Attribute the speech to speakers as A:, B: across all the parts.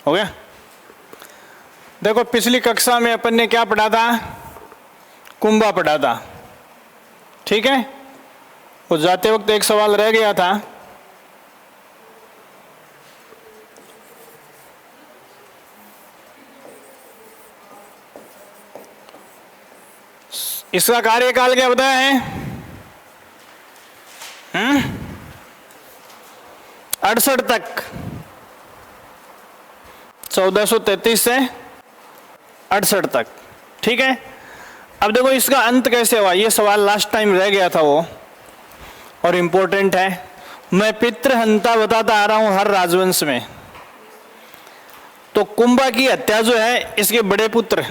A: हो गया। देखो पिछली कक्षा में अपन ने क्या पढ़ा था, कुंभा पढ़ा था, ठीक है। वो जाते वक्त एक सवाल रह गया था, इसका कार्यकाल क्या बताया है? 68 तक, 1433 से 68 तक, ठीक है। अब देखो इसका अंत कैसे हुआ, ये सवाल लास्ट टाइम रह गया था वो, और इंपॉर्टेंट है। मैं पितृहंता बताता आ रहा हूं हर राजवंश में। तो कुंभा की हत्या जो है इसके बड़े पुत्र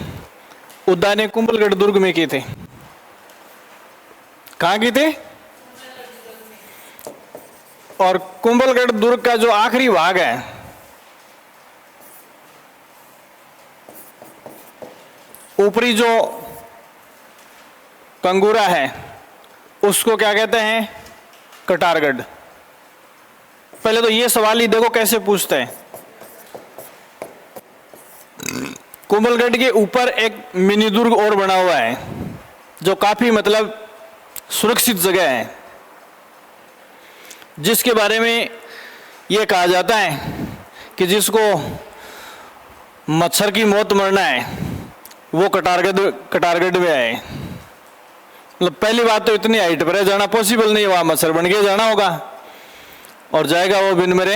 A: उद्दा ने कुंभलगढ़ दुर्ग में की थी। कहां की थी? और कुंभलगढ़ दुर्ग का जो आखिरी भाग है, ऊपरी जो कंगूरा है, उसको क्या कहते हैं? कटारगढ़। पहले तो ये सवाल ही देखो कैसे पूछते हैं। कुंभलगढ़ के ऊपर एक मिनी दुर्ग और बना हुआ है, जो काफी मतलब सुरक्षित जगह है, जिसके बारे में यह कहा जाता है कि जिसको मच्छर की मौत मरना है वो कटारगढ़ में आए। मतलब पहली बात तो इतनी हाइट पर है, जाना पॉसिबल नहीं, वहां मच्छर बन के जाना होगा, और जाएगा वो बिन मरे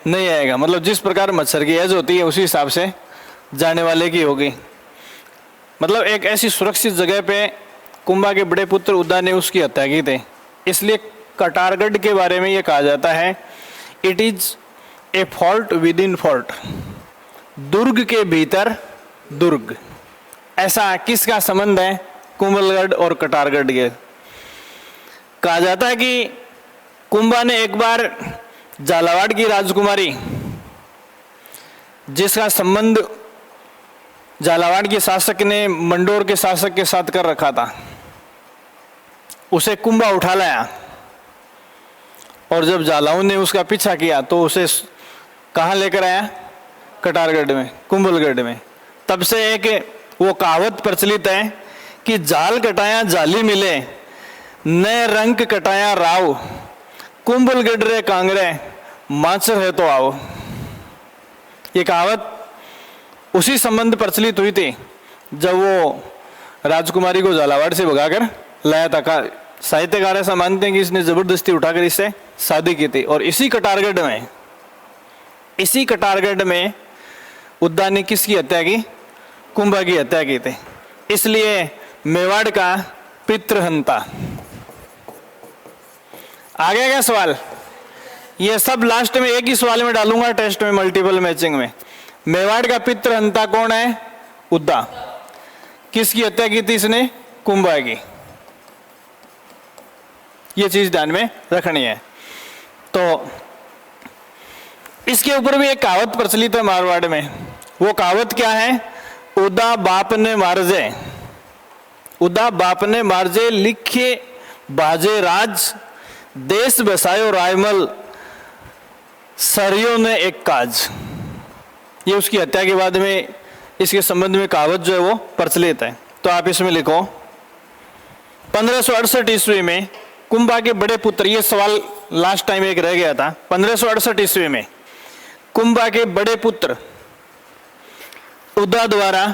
A: नहीं आएगा। मतलब जिस प्रकार मच्छर की एज होती है उसी हिसाब से जाने वाले की होगी। मतलब एक ऐसी सुरक्षित जगह पे कुंभा के बड़े पुत्र उद्दा ने उसकी हत्या की थी। इसलिए कटारगढ़ के बारे में ये कहा जाता है, it is a fault within fault, दुर्ग के भीतर दुर्ग। ऐसा किसका संबंध है? कुंभलगढ़ और कटारगढ़ के। कहा जाता है कि कुंभा ने एक बार झालावाड़ की राजकुमारी, जिसका संबंध झालावाड़ के शासक ने मंडोर के शासक के साथ कर रखा था, उसे कुंभा उठा लाया, और जब झालाऊ ने उसका पीछा किया तो उसे कहाँ लेकर आया? कटारगढ़ में, कुंभलगढ़ में। तब से एक वो कहावत प्रचलित है कि जाल कटाया जाली मिले, नए रंग कटाया राव, कुंभलगढ़ रे कांगरे, माचर है तो आओ। ये कहावत उसी संबंध प्रचलित हुई थी जब वो राजकुमारी को झालावाड़ से भगाकर लाया था। साहित्यकार ऐसा मानते हैं कि इसने जबरदस्ती उठाकर इससे शादी की थी। और इसी कटारगढ़ में उद्दा ने किसकी हत्या की? कुंभा की हत्या की थी। इसलिए मेवाड़ का पितृहंता। आ गया क्या सवाल? ये सब लास्ट में एक ही सवाल में डालूंगा टेस्ट में, मल्टीपल मैचिंग में। मेवाड़ का पितृहंता कौन है? उद्दा। किसकी हत्या की थी इसने? कुंभा की। ये चीज ध्यान में रखनी है। तो इसके ऊपर भी एक कहावत प्रचलित है मारवाड़ में। वो कहावत क्या है? उदा बाप ने मारजे, उदा बाप ने मारजे, लिखे बाजे राज, देश बसायो रायमल, सरियों ने एक काज। ये उसकी हत्या के बाद में इसके संबंध में कहावत जो है वो प्रचलित है। तो आप इसमें लिखो 1568 ईस्वी में कुंभा के बड़े पुत्र, ये सवाल लास्ट टाइम एक रह गया था। 1568 ईस्वी में कुंभा के बड़े पुत्र उद्दा द्वारा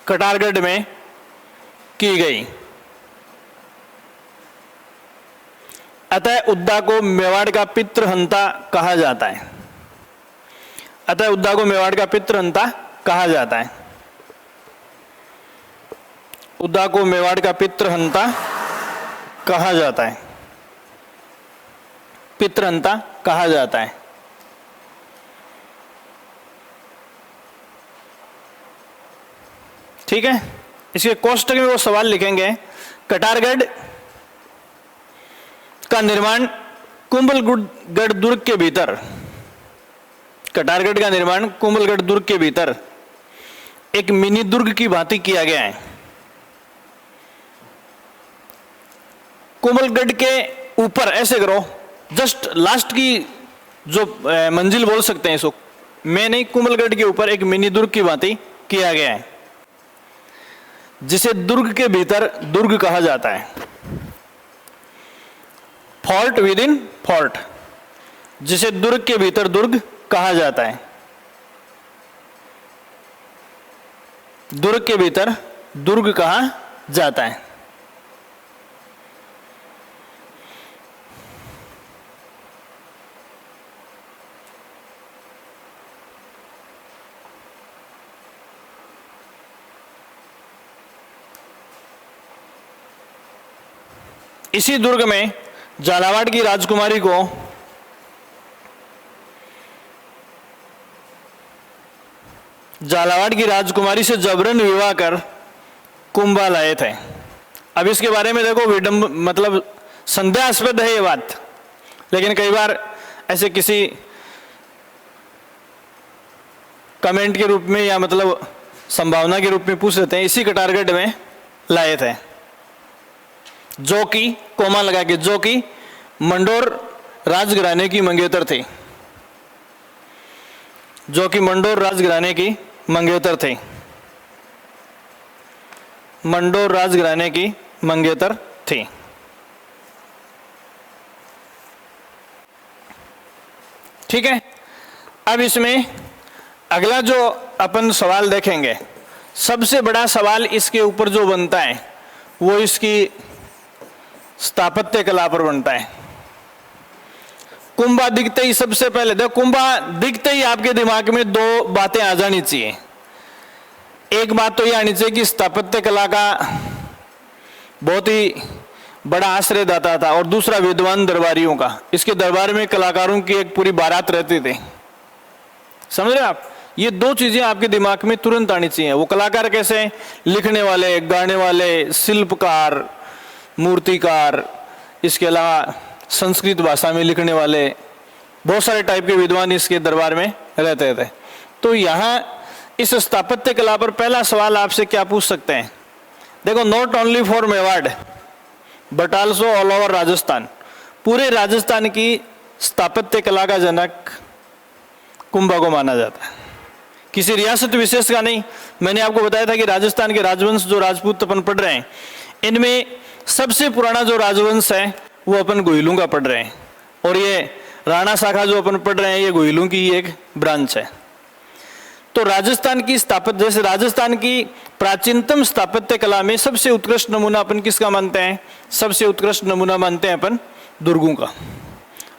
A: कटारगढ़ में की गई। अतः उद्दा को मेवाड़ का पितृहंता कहा जाता है। अतः उद्दा को मेवाड़ का पितृहंता कहा जाता है। उद्दा को मेवाड़ का पितृहंता कहा जाता है। पितृहंता कहा जाता है। ठीक है। इसके कोष्टक में वो सवाल लिखेंगे, कटारगढ़ का निर्माण कुंभलगढ़ दुर्ग के भीतर, कटारगढ़ का निर्माण कुंभलगढ़ दुर्ग के भीतर एक मिनी दुर्ग की भांति किया गया है। कुंभलगढ़ के ऊपर ऐसे करो, जस्ट लास्ट की जो मंजिल बोल सकते हैं इसको, मैं नहीं, कुंभलगढ़ के ऊपर एक मिनी दुर्ग की भांति किया गया है, जिसे दुर्ग के भीतर दुर्ग कहा जाता है। फोर्ट विद इन फोर्ट, जिसे दुर्ग के भीतर दुर्ग कहा जाता है। दुर्ग के भीतर दुर्ग कहा जाता है। इसी दुर्ग में झालावाड़ की राजकुमारी को झालावाड़ की राजकुमारी से जबरन विवाह कर कुंभा लाए थे। अब इसके बारे में देखो, विडंब मतलब संदेहास्पद है ये बात, लेकिन कई बार ऐसे किसी कमेंट के रूप में या मतलब संभावना के रूप में पूछ लेते हैं। इसी कटारगढ़ में लाए थे, जो कि कोमा लगा के, जो कि मंडोर राजघराने की मंगेतर थी, जो कि मंडोर राजघराने की मंगेतर थे, मंडोर राजघराने की मंगेतर थी। ठीक है, अब इसमें अगला जो अपन सवाल देखेंगे, सबसे बड़ा सवाल इसके ऊपर जो बनता है वो इसकी स्थापत्य कला पर बनता है। कुंभा दिखते ही सबसे पहले देखो, कुंभा दिखते ही आपके दिमाग में दो बातें आ जानी चाहिए। एक बात तो यह आनी चाहिए कि स्थापत्य कला का बहुत ही बड़ा आश्रयदाता था, और दूसरा विद्वान दरबारियों का। इसके दरबार में कलाकारों की एक पूरी बारात रहती थी, समझ रहे आप। ये दो चीजें आपके दिमाग में तुरंत आनी चाहिए। वो कलाकार कैसे, लिखने वाले, गाने वाले, शिल्पकार, मूर्तिकार, इसके अलावा संस्कृत भाषा में लिखने वाले, बहुत सारे टाइप के विद्वान इसके दरबार में रहते थे। तो यहाँ इस स्थापत्य कला पर पहला सवाल आपसे क्या पूछ सकते हैं, देखो, not only for Mewar but also all over Rajasthan, पूरे राजस्थान की स्थापत्य कला का जनक कुंभा को माना जाता है, किसी रियासत विशेष का नहीं। मैंने आपको बताया था कि राजस्थान के राजवंश जो राजपूत अपन पढ़ रहे हैं, इनमें सबसे पुराना जो राजवंश है वो अपन गोहिलों का पढ़ रहे हैं, और ये राणा शाखा जो अपन पढ़ रहे हैं ये गोहिलों की एक ब्रांच है। तो राजस्थान की स्थापत्य, जैसे राजस्थान की प्राचीनतम स्थापत्य कला में सबसे उत्कृष्ट नमूना अपन किसका मानते हैं, सबसे उत्कृष्ट नमूना मानते हैं अपन दुर्गों का।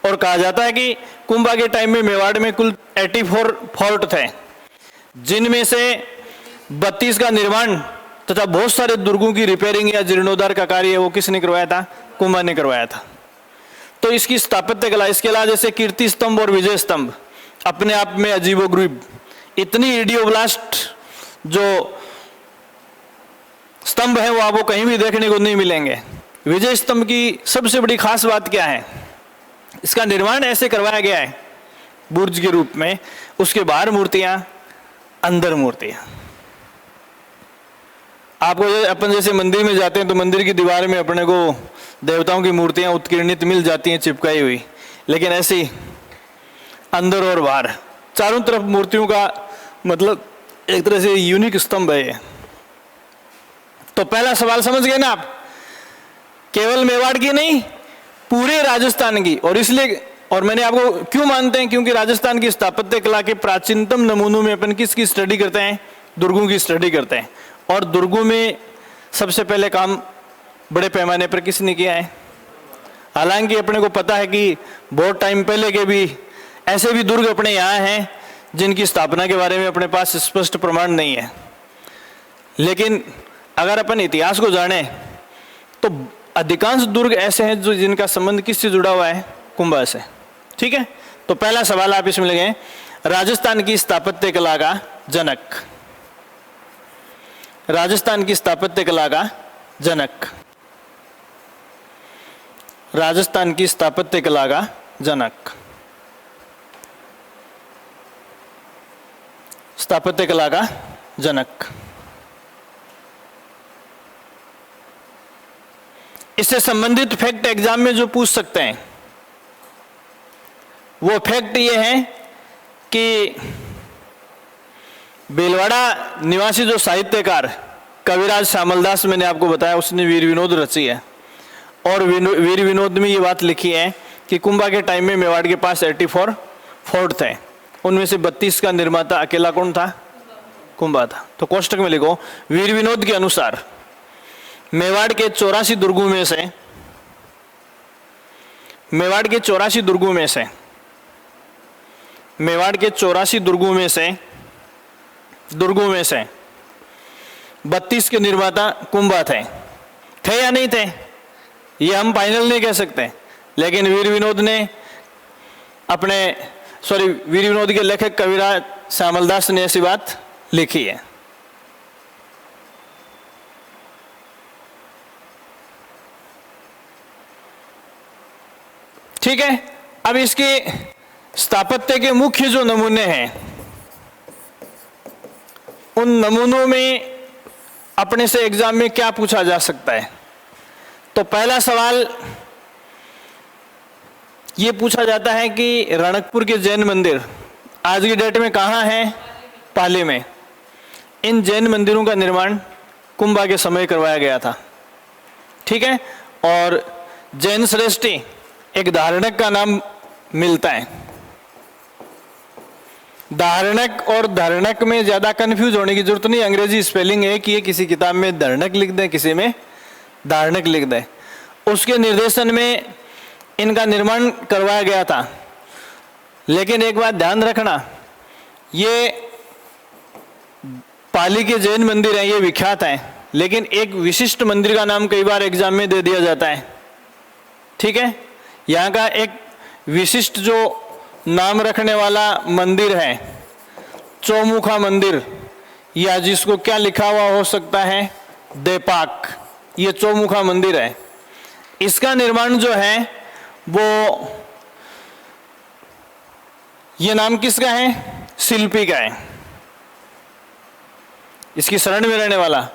A: और कहा जाता है कि कुंभा के टाइम में मेवाड़ में कुल 84 फोर्ट थे, जिनमें से 32 का निर्माण तथा बहुत सारे दुर्गों की रिपेयरिंग या जीर्णोद्धार का कार्य वो किसने करवाया था, कुंभा ने करवाया था। तो इसकी स्थापत्य कला, इसके अलावा जैसे कीर्ति स्तंभ और विजय स्तंभ अपने आप में अजीबोगरीब, इतनी इडियोब्लास्ट जो स्तंभ है वो आपको कहीं भी देखने को नहीं मिलेंगे। विजय स्तंभ की सबसे बड़ी खास बात क्या है, इसका निर्माण ऐसे करवाया गया है बुर्ज के रूप में, उसके बाहर मूर्तियां, अंदर मूर्तियां। आपको अपन जैसे मंदिर में जाते हैं तो मंदिर की दीवार में अपने को देवताओं की मूर्तियां उत्कीर्णित मिल जाती हैं चिपकाई हुई, लेकिन ऐसी अंदर और बाहर चारों तरफ मूर्तियों का मतलब एक तरह से यूनिक स्तंभ है ये। तो पहला सवाल समझ गए ना आप, केवल मेवाड़ की नहीं पूरे राजस्थान की। और इसलिए, और मैंने आपको क्यों मानते हैं, क्योंकि राजस्थान की स्थापत्य कला के प्राचीनतम नमूनों में अपन किसकी स्टडी करते हैं, दुर्गों की स्टडी करते हैं। और दुर्गों में सबसे पहले काम बड़े पैमाने पर किसने किया है, हालांकि अपने को पता है कि बहुत टाइम पहले के भी ऐसे भी दुर्ग अपने यहाँ हैं जिनकी स्थापना के बारे में अपने पास स्पष्ट प्रमाण नहीं है, लेकिन अगर अपन इतिहास को जाने तो अधिकांश दुर्ग ऐसे हैं जो जिनका संबंध किससे जुड़ा हुआ है, कुंभा से। ठीक है, तो पहला सवाल आप इसमें लगे, राजस्थान की स्थापत्य कला का जनक, राजस्थान की स्थापत्य कला का जनक, राजस्थान की स्थापत्य कला का जनक, स्थापत्य कला का जनक। इससे संबंधित फैक्ट एग्जाम में जो पूछ सकते हैं वो फैक्ट ये है कि भीलवाड़ा निवासी जो साहित्यकार कविराज श्यामलदास, मैंने आपको बताया, उसने वीर विनोद रची है। और वीर विनोद में ये बात लिखी है कि कुंभा के टाइम में मेवाड़ के पास 84 फोर्ट थे, उनमें से 32 का निर्माता अकेला कौन था? कुंभा था। तो कोष्टक में लिखो, वीर विनोद के अनुसार मेवाड़ के 84 दुर्गों में से मेवाड़ के 84 दुर्गों में से 32 के निर्माता कुंभा थे या नहीं थे, ये हम फाइनल नहीं कह सकते, लेकिन वीर विनोद के लेखक कविराज श्यामलदास ने ऐसी बात लिखी है। ठीक है, अब इसके स्थापत्य के मुख्य जो नमूने हैं, उन नमूनों में अपने से एग्जाम में क्या पूछा जा सकता है। तो पहला सवाल ये पूछा जाता है कि रणकपुर के जैन मंदिर आज की डेट में कहाँ हैं? पाली में। इन जैन मंदिरों का निर्माण कुंभा के समय करवाया गया था। ठीक है, और जैन श्रेष्ठी एक धारणक का नाम मिलता है। धारणक और धारणक में ज्यादा कंफ्यूज होने की जरूरत नहीं, अंग्रेजी स्पेलिंग है कि ये किसी किताब में धारणक लिख दें, किसी में धारणक लिख दें। उसके निर्देशन में इनका निर्माण करवाया गया था। लेकिन एक बात ध्यान रखना, ये पाली के जैन मंदिर हैं, ये विख्यात हैं, लेकिन एक विशिष्ट मंदिर का नाम कई बार एग्जाम में दे दिया जाता है। ठीक है, यहाँ का एक विशिष्ट जो नाम रखने वाला मंदिर है चौमुखा मंदिर, या जिसको क्या लिखा हुआ हो सकता है? देपाक। ये चौमुखा मंदिर है। इसका निर्माण जो है वो, ये नाम किसका है? शिल्पी का है, इसकी शरण में रहने वाला।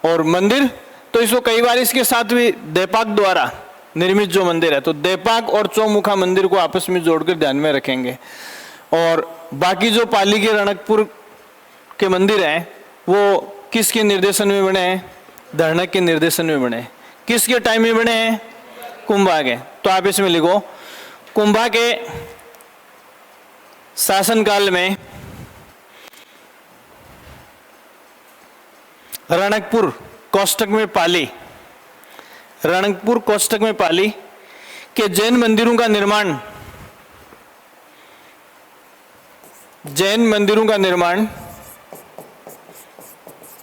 A: और मंदिर तो इसको कई बार इसके साथ भी देपाक द्वारा निर्मित जो मंदिर है, तो देपाक और चौमुखा मंदिर को आपस में जोड़कर ध्यान में रखेंगे। और बाकी जो पाली के रणकपुर के मंदिर हैं वो किसके निर्देशन में बने हैं? धारणक के निर्देशन में बने हैं। किसके टाइम में बने हैं? कुंभा के। तो आप इसमें लिखो, कुंभा के शासनकाल में रणकपुर कोष्टक में पाली, रणकपुर कोष्टक में पाली के जैन मंदिरों का निर्माण,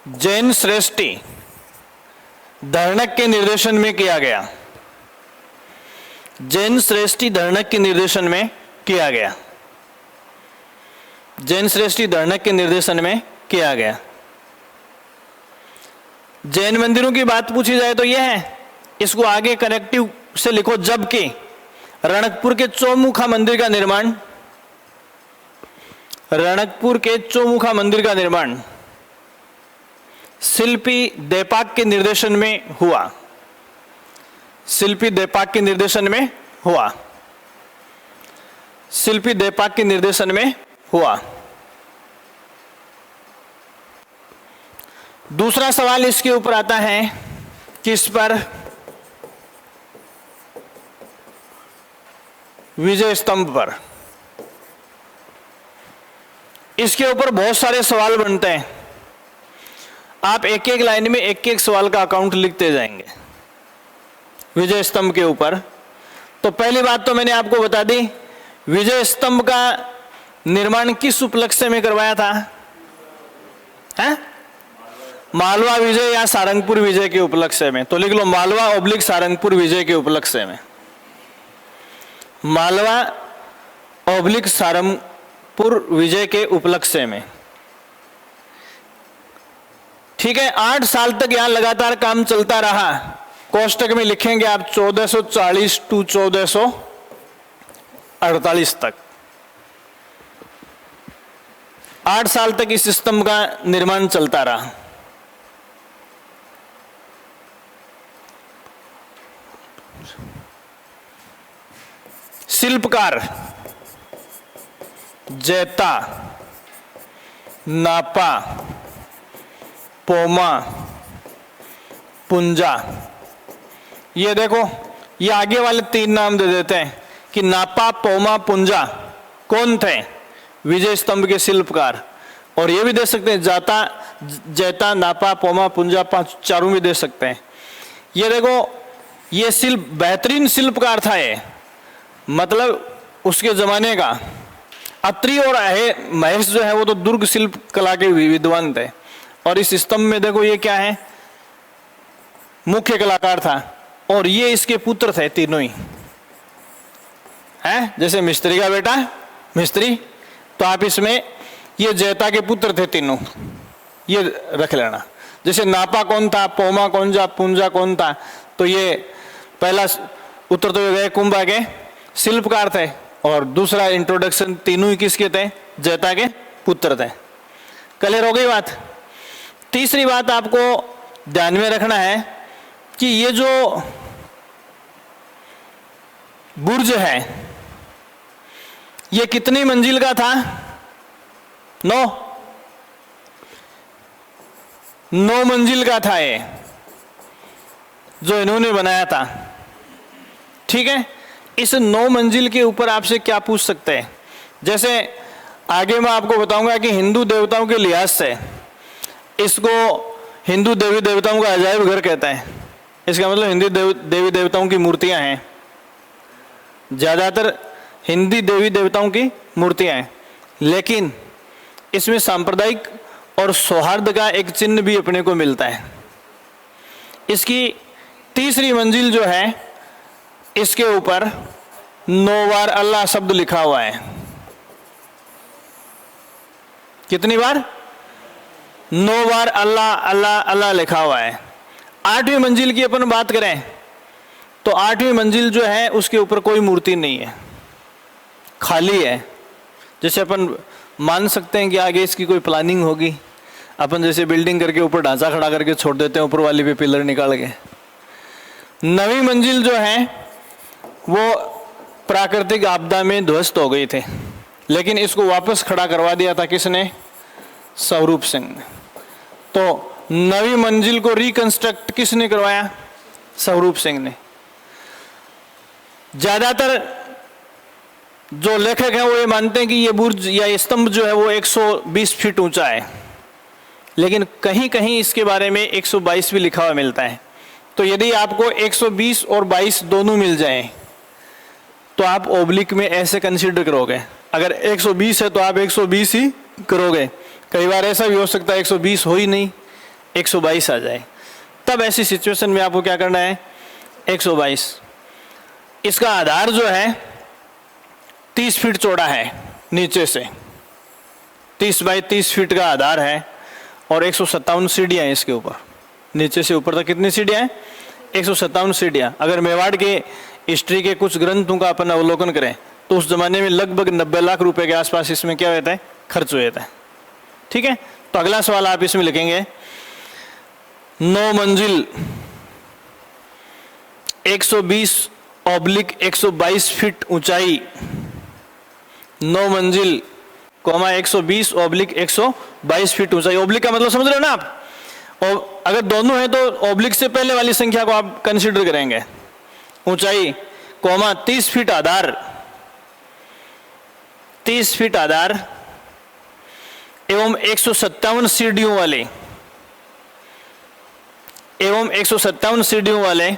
A: जैन श्रेष्ठी धारणक के निर्देशन में किया गया। जैन श्रेष्ठी धारणक के निर्देशन में किया गया। जैन श्रेष्ठी धारणक के निर्देशन में किया गया। जैन मंदिरों की बात पूछी जाए तो यह है, इसको आगे कनेक्टिव से लिखो, जबकि रणकपुर के चौमुखा मंदिर का निर्माण, रणकपुर के चौमुखा मंदिर का निर्माण शिल्पी देपाक के निर्देशन में हुआ। शिल्पी देपाक के निर्देशन में हुआ। शिल्पी देपाक के निर्देशन में हुआ। दूसरा सवाल इसके ऊपर आता है, किस पर? विजय स्तंभ पर। इसके ऊपर बहुत सारे सवाल बनते हैं। आप एक एक लाइन में एक एक सवाल का अकाउंट लिखते जाएंगे विजय स्तंभ के ऊपर। तो पहली बात तो मैंने आपको बता दी, विजय स्तंभ का निर्माण किस उपलक्ष्य में करवाया था? है मालवा विजय या सारंगपुर विजय के उपलक्ष्य में। तो लिख लो, मालवा ओब्लिक सारंगपुर विजय के उपलक्ष्य में। मालवा ओब्लिक सारंगपुर विजय के उपलक्ष्य में। ठीक है, 8 साल तक यहां लगातार काम चलता रहा। कोष्टक में लिखेंगे आप 1440 टू 1448 तक। 8 साल तक इस स्तंभ का निर्माण चलता रहा। शिल्पकार जैता, नापा, पोमा, पुंजा। ये देखो, ये आगे वाले 3 नाम दे देते हैं कि नापा, पोमा, पुंजा कौन थे? विजय स्तंभ के शिल्पकार। और ये भी दे सकते हैं जाता, जैता, नापा, पोमा, पुंजा, 5 चारों भी दे सकते हैं। ये देखो, ये शिल्प बेहतरीन शिल्पकार था ये, मतलब उसके जमाने का। अत्रि और महेश जो है वो तो दुर्ग शिल्प कला के विद्वान थे। और इस स्तंभ में देखो ये क्या है, मुख्य कलाकार था। और ये इसके पुत्र थे तीनों ही, हैं? जैसे मिस्त्री का बेटा मिस्त्री, तो आप इसमें ये जैता के पुत्र थे तीनों, ये रख लेना। जैसे नापा कौन था, पोमा कौन था, पुंजा कौन था, तो ये पहला उत्तर तो गए कुंभा के शिल्पकार थे। और दूसरा इंट्रोडक्शन तीनों ही किसके थे? जैता के पुत्र थे। क्लियर हो गई बात। तीसरी बात आपको ध्यान में रखना है कि ये जो बुर्ज है ये कितनी मंजिल का था? 9 मंजिल का था ये, जो इन्होंने बनाया था। ठीक है, इस 9 मंजिल के ऊपर आपसे क्या पूछ सकते हैं? जैसे आगे मैं आपको बताऊंगा कि हिंदू देवताओं के लिहाज से इसको हिंदू देवी देवताओं का अजायब घर कहता है। इसका मतलब हिंदू देवी देवताओं की मूर्तियां हैं, ज्यादातर हिंदी देवी देवताओं की मूर्तियां हैं, लेकिन इसमें सांप्रदायिक और सौहार्द का एक चिन्ह भी अपने को मिलता है। इसकी तीसरी मंजिल जो है, इसके ऊपर 9 बार अल्लाह शब्द लिखा हुआ है। कितनी बार? 9 बार अल्लाह अल्लाह अल्लाह लिखा हुआ है। 8वीं मंजिल की अपन बात करें तो 8वीं मंजिल जो है उसके ऊपर कोई मूर्ति नहीं है, खाली है। जैसे अपन मान सकते हैं कि आगे इसकी कोई प्लानिंग होगी, अपन जैसे बिल्डिंग करके ऊपर ढांचा खड़ा करके छोड़ देते हैं, ऊपर वाली पे पिलर निकाल के। 9वीं मंजिल जो है वो प्राकृतिक आपदा में ध्वस्त हो गई थी, लेकिन इसको वापस खड़ा करवा दिया था किसने? स्वरूप सिंह ने। तो 9वीं मंजिल को रिकंस्ट्रक्ट किसने करवाया? स्वरूप सिंह ने। ज्यादातर जो लेखक हैं वो ये मानते हैं कि ये बुर्ज या ये स्तंभ जो है वो 120 फीट ऊंचा है, लेकिन कहीं कहीं इसके बारे में 122 भी लिखा हुआ मिलता है। तो यदि आपको 120 और 22 दोनों मिल जाएं तो आप ओब्लिक में ऐसे कंसीडर करोगे। अगर 120 है तो आप 120 ही करोगे। कई बार ऐसा भी हो सकता है 120 हो ही नहीं, 122 आ जाए, तब ऐसी सिचुएशन में आपको क्या करना है? 122। इसका आधार जो है 30 फीट चौड़ा है, नीचे से 30 बाई 30 फीट का आधार है। और 157 सीढ़ियाँ हैं इसके ऊपर, नीचे से ऊपर तक कितनी सीढ़ियाँ हैं? 157 सीढ़ियाँ। अगर मेवाड़ के हिस्ट्री के कुछ ग्रंथों का अपन अवलोकन करें तो उस जमाने में लगभग 90 लाख रुपए के आसपास इसमें क्या होता है? खर्च हुए थे। ठीक है, तो अगला सवाल आप इसमें लिखेंगे 9 मंजिल 120/122 फीट ऊंचाई, 9 मंजिल 120/122 फीट ऊंचाई। ओब्लिक का मतलब समझ रहे हो ना आप? और अगर दोनों है तो ओब्लिक से पहले वाली संख्या को आप कंसीडर करेंगे। ऊंचाई 30 फीट आधार, 30 फीट आधार एवं 157 सीढ़ियों वाले, एवं 157 सीढ़ियों वाले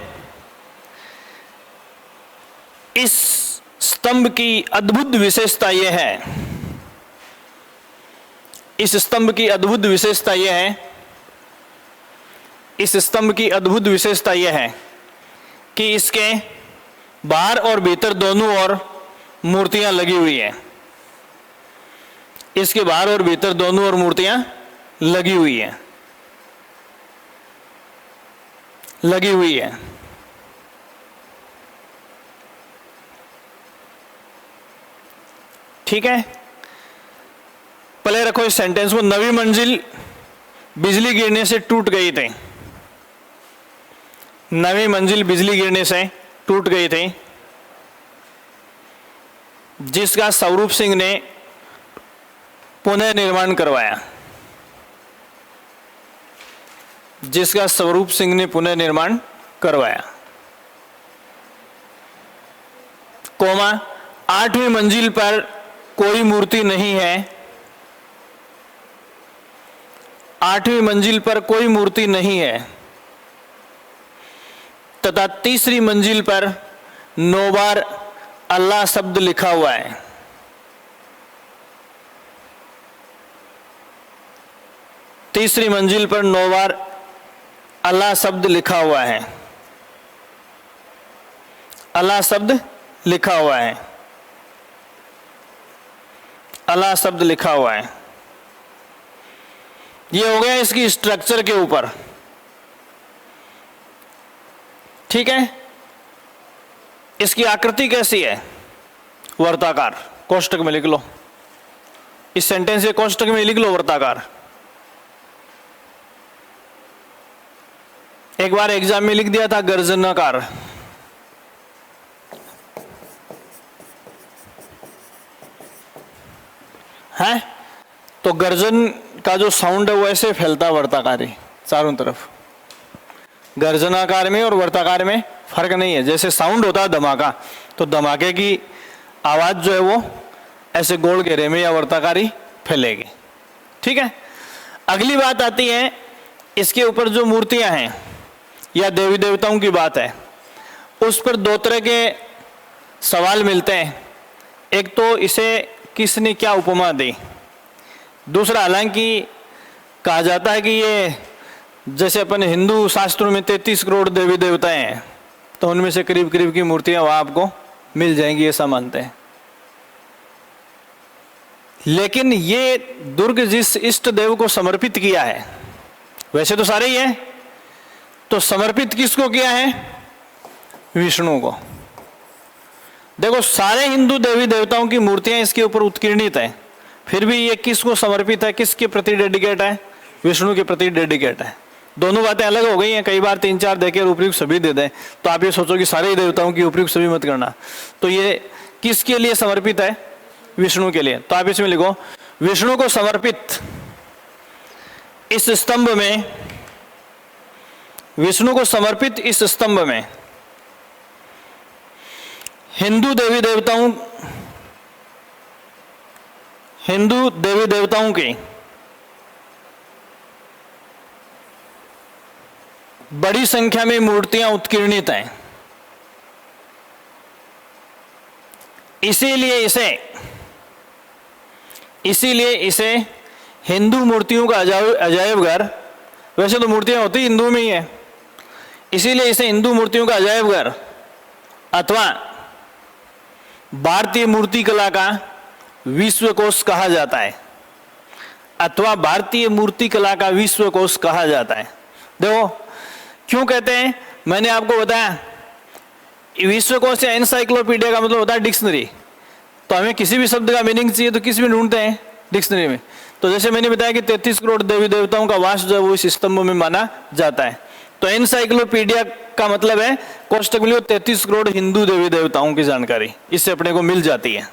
A: इस स्तंभ की अद्भुत विशेषता यह है, इस स्तंभ की अद्भुत विशेषता यह है, इस स्तंभ की अद्भुत विशेषता यह है कि इसके बाहर और भीतर दोनों ओर मूर्तियां लगी हुई हैं। इसके बाहर और भीतर दोनों ओर मूर्तियां लगी हुई हैं, लगी हुई है। ठीक है, पहले रखो इस सेंटेंस को। 9वीं मंजिल बिजली गिरने से टूट गई थी, 9वीं मंजिल बिजली गिरने से टूट गई थी। जिसका स्वरूप सिंह ने पुनः निर्माण करवाया, जिसका स्वरूप सिंह ने पुनः निर्माण करवाया, कोमा 8वीं मंजिल पर कोई मूर्ति नहीं है, 8वीं मंजिल पर कोई मूर्ति नहीं है, तथा तीसरी मंजिल पर 9 बार अल्लाह शब्द लिखा हुआ है। तीसरी मंजिल पर 9 बार अल्लाह शब्द लिखा हुआ है, अल्लाह शब्द लिखा हुआ है, अल्लाह शब्द लिखा हुआ है। ये हो गया इसकी स्ट्रक्चर के ऊपर, ठीक है। इसकी आकृति कैसी है? वर्ताकार। कोष्टक में लिख लो, इस सेंटेंस के कोष्टक में लिख लो वर्ताकार। एक बार एग्जाम में लिख दिया था गर्जनाकार, है तो गर्जन का जो साउंड है वो ऐसे फैलता वर्ताकारी चारों तरफ। गर्जनाकार में और वर्ताकार में फर्क नहीं है। जैसे साउंड होता है धमाका, तो धमाके की आवाज जो है वो ऐसे गोल घेरे में या वर्ताकारी फैलेगी, ठीक है। अगली बात आती है, इसके ऊपर जो मूर्तियां हैं या देवी देवताओं की बात है, उस पर 2 तरह के सवाल मिलते हैं। एक तो इसे किसने क्या उपमा दी, दूसरा हालांकि कहा जाता है कि ये जैसे अपन हिंदू शास्त्रों में 33 करोड़ देवी देवताएं हैं, तो उनमें से करीब करीब की मूर्तियां वहां आपको मिल जाएंगी, ऐसा मानते हैं। लेकिन ये दुर्ग जिस इष्ट देव को समर्पित किया है, वैसे तो सारे ही हैं, तो समर्पित किसको किया है? विष्णु को। देखो सारे हिंदू देवी देवताओं की मूर्तियां इसके ऊपर उत्कीर्णित है, फिर भी ये किसको समर्पित है, किसके प्रति डेडिकेट है? विष्णु के प्रति डेडिकेट है। दोनों बातें अलग हो गई हैं। कई बार 3-4 देके उपयुक्त सभी दे दें, तो आप ये सोचो कि सारे ही देवताओं की उपयुक्त सभी मत करना। तो ये किसके लिए समर्पित है? विष्णु के लिए। तो आप इसमें लिखो, विष्णु को समर्पित इस स्तंभ में, विष्णु को समर्पित इस स्तंभ में हिंदू देवी देवताओं की बड़ी संख्या में मूर्तियां उत्कीर्णित हैं। इसीलिए इसे हिंदू मूर्तियों का अजायब घर, वैसे तो मूर्तियां होती हिंदू में ही है, इसीलिए इसे हिंदू मूर्तियों का अजायब घर अथवा भारतीय मूर्ति कला का विश्वकोश कहा जाता है, अथवा भारतीय मूर्ति कला का विश्वकोश कहा जाता है। देखो क्यों कहते हैं, मैंने आपको बताया विश्वकोश या एनसाइक्लोपीडिया का मतलब होता है डिक्शनरी। तो हमें किसी भी शब्द का मीनिंग चाहिए तो किस में ढूंढते हैं? डिक्शनरी में। तो जैसे मैंने बताया कि 33 करोड़ देवी देवताओं का वास जो है वो इस स्तंभ में माना जाता है, तो एनसाइक्लोपीडिया का मतलब है कोष्टक में 33 करोड़ हिंदू देवी देवताओं की जानकारी इससे अपने को मिल जाती है,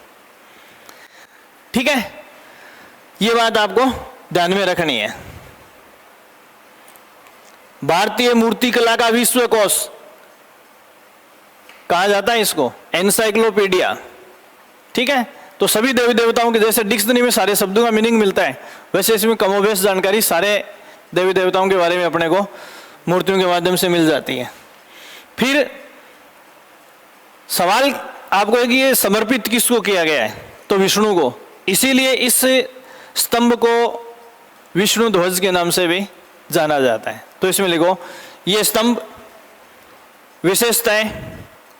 A: ठीक है। ये बात आपको ध्यान में रखनी है। भारतीय मूर्ति कला का विश्वकोश कहा जाता है इसको, एनसाइक्लोपीडिया, ठीक है। तो सभी देवी देवताओं के जैसे डिक्शनरी में सारे शब्दों का मीनिंग मिलता है, वैसे इसमें कमोबेश जानकारी सारे देवी देवताओं के बारे में अपने को मूर्तियों के माध्यम से मिल जाती है। फिर सवाल आपको है कि ये समर्पित किसको किया गया है? तो विष्णु को। इसीलिए इस स्तंभ को विष्णु ध्वज के नाम से भी जाना जाता है। तो इसमें लिखो, ये स्तंभ विशेषतः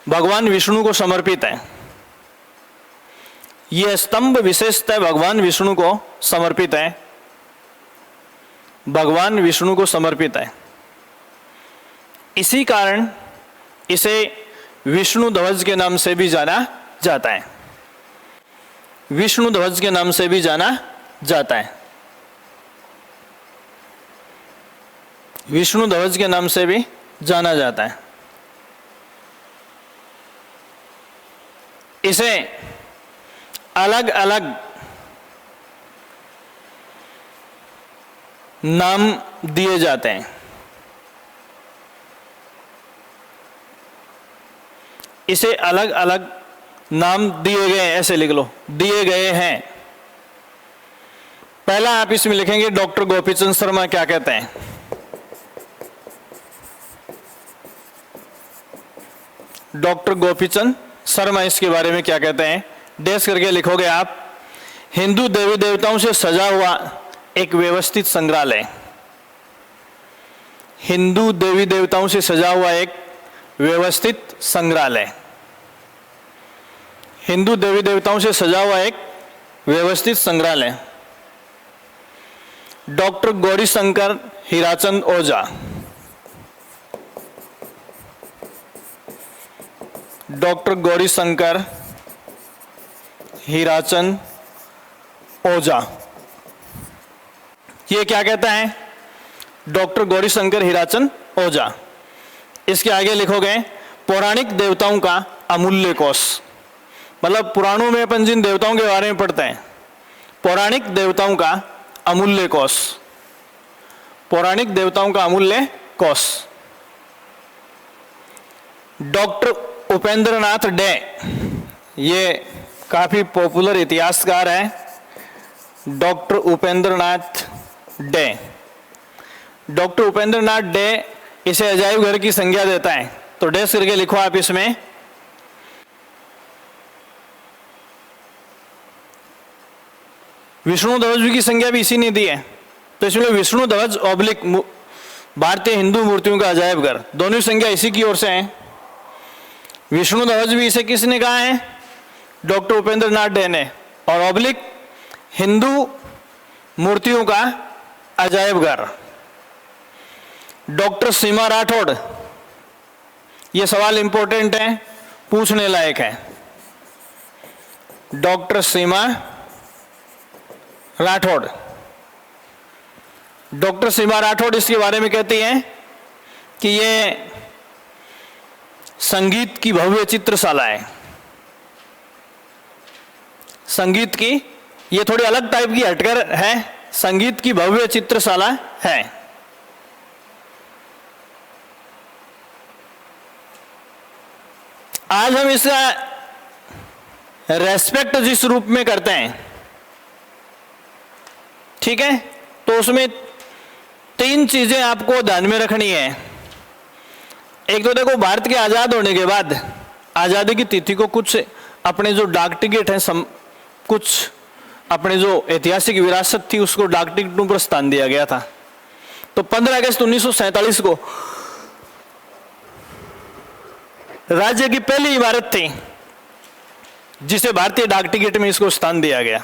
A: भगवान विष्णु को समर्पित है। यह स्तंभ विशेषतः भगवान विष्णु को समर्पित है, भगवान विष्णु को समर्पित है। इसी कारण इसे विष्णु ध्वज के नाम से भी जाना जाता है, विष्णु ध्वज के नाम से भी जाना जाता है, विष्णु ध्वज के नाम से भी जाना जाता है। इसे अलग अलग नाम दिए जाते हैं। इसे अलग अलग नाम दिए गए, ऐसे लिख लो, दिए गए हैं। पहला आप इसमें लिखेंगे डॉक्टर गोपीचंद शर्मा क्या कहते हैं। डॉक्टर गोपीचंद शर्मा इसके बारे में क्या कहते हैं, डैश करके लिखोगे आप। हिंदू देवी देवताओं से सजा हुआ एक व्यवस्थित संग्रहालय। हिंदू देवी देवताओं से सजा हुआ एक व्यवस्थित संग्रहालय। हिंदू देवी देवताओं से सजा हुआ एक व्यवस्थित संग्रहालय। डॉक्टर गौरीशंकर हीराचंद ओझा। डॉक्टर गौरीशंकर हीराचंद ओझा, ये क्या कहता है, डॉक्टर गौरीशंकर हीराचंद ओझा। इसके आगे लिखोगे पौराणिक देवताओं का अमूल्य कोश। मतलब पुराणों में अपन जिन देवताओं के बारे में पढ़ते हैं, पौराणिक देवताओं का अमूल्य कोश। पौराणिक देवताओं का अमूल्य कोश। डॉक्टर उपेंद्र नाथ डे, ये काफी पॉपुलर इतिहासकार है। Doctor Upendra Nath day. Doctor Upendra Nath day इसे अजायब घर की संज्ञा देता है, तो डैश करके लिखो आप इसमें। विष्णु ध्वज की संज्ञा भी इसी ने दी है, तो इसमें विष्णु ध्वज ऑब्लिक भारतीय हिंदू मूर्तियों का अजायब घर, दोनों संज्ञा इसी की ओर से है। विष्णु ध्वज भी इसे किसने कहा है, डॉक्टर उपेंद्र नाथ डे ने, और ऑब्लिक हिंदू मूर्तियों का अजायब घर। डॉक्टर सीमा राठौड़, यह सवाल इंपॉर्टेंट है, पूछने लायक है। डॉक्टर सीमा राठौड़। डॉक्टर सीमा राठौड़ इसके बारे में कहती हैं कि ये संगीत की भव्य चित्रशाला है। संगीत की, ये थोड़ी अलग टाइप की हटकर है, संगीत की भव्य चित्रशाला है। आज हम इसका रेस्पेक्ट जिस रूप में करते हैं, ठीक है, तो उसमें तीन चीजें आपको ध्यान में रखनी है। एक तो देखो, भारत के आजाद होने के बाद आजादी की तिथि को कुछ अपने जो डाक टिकट है, कुछ अपने जो ऐतिहासिक विरासत थी उसको डाक टिकटों पर स्थान दिया गया था। तो 15 अगस्त 1947 को राज्य की पहली इमारत थी जिसे भारतीय डाक टिकट में इसको स्थान दिया गया।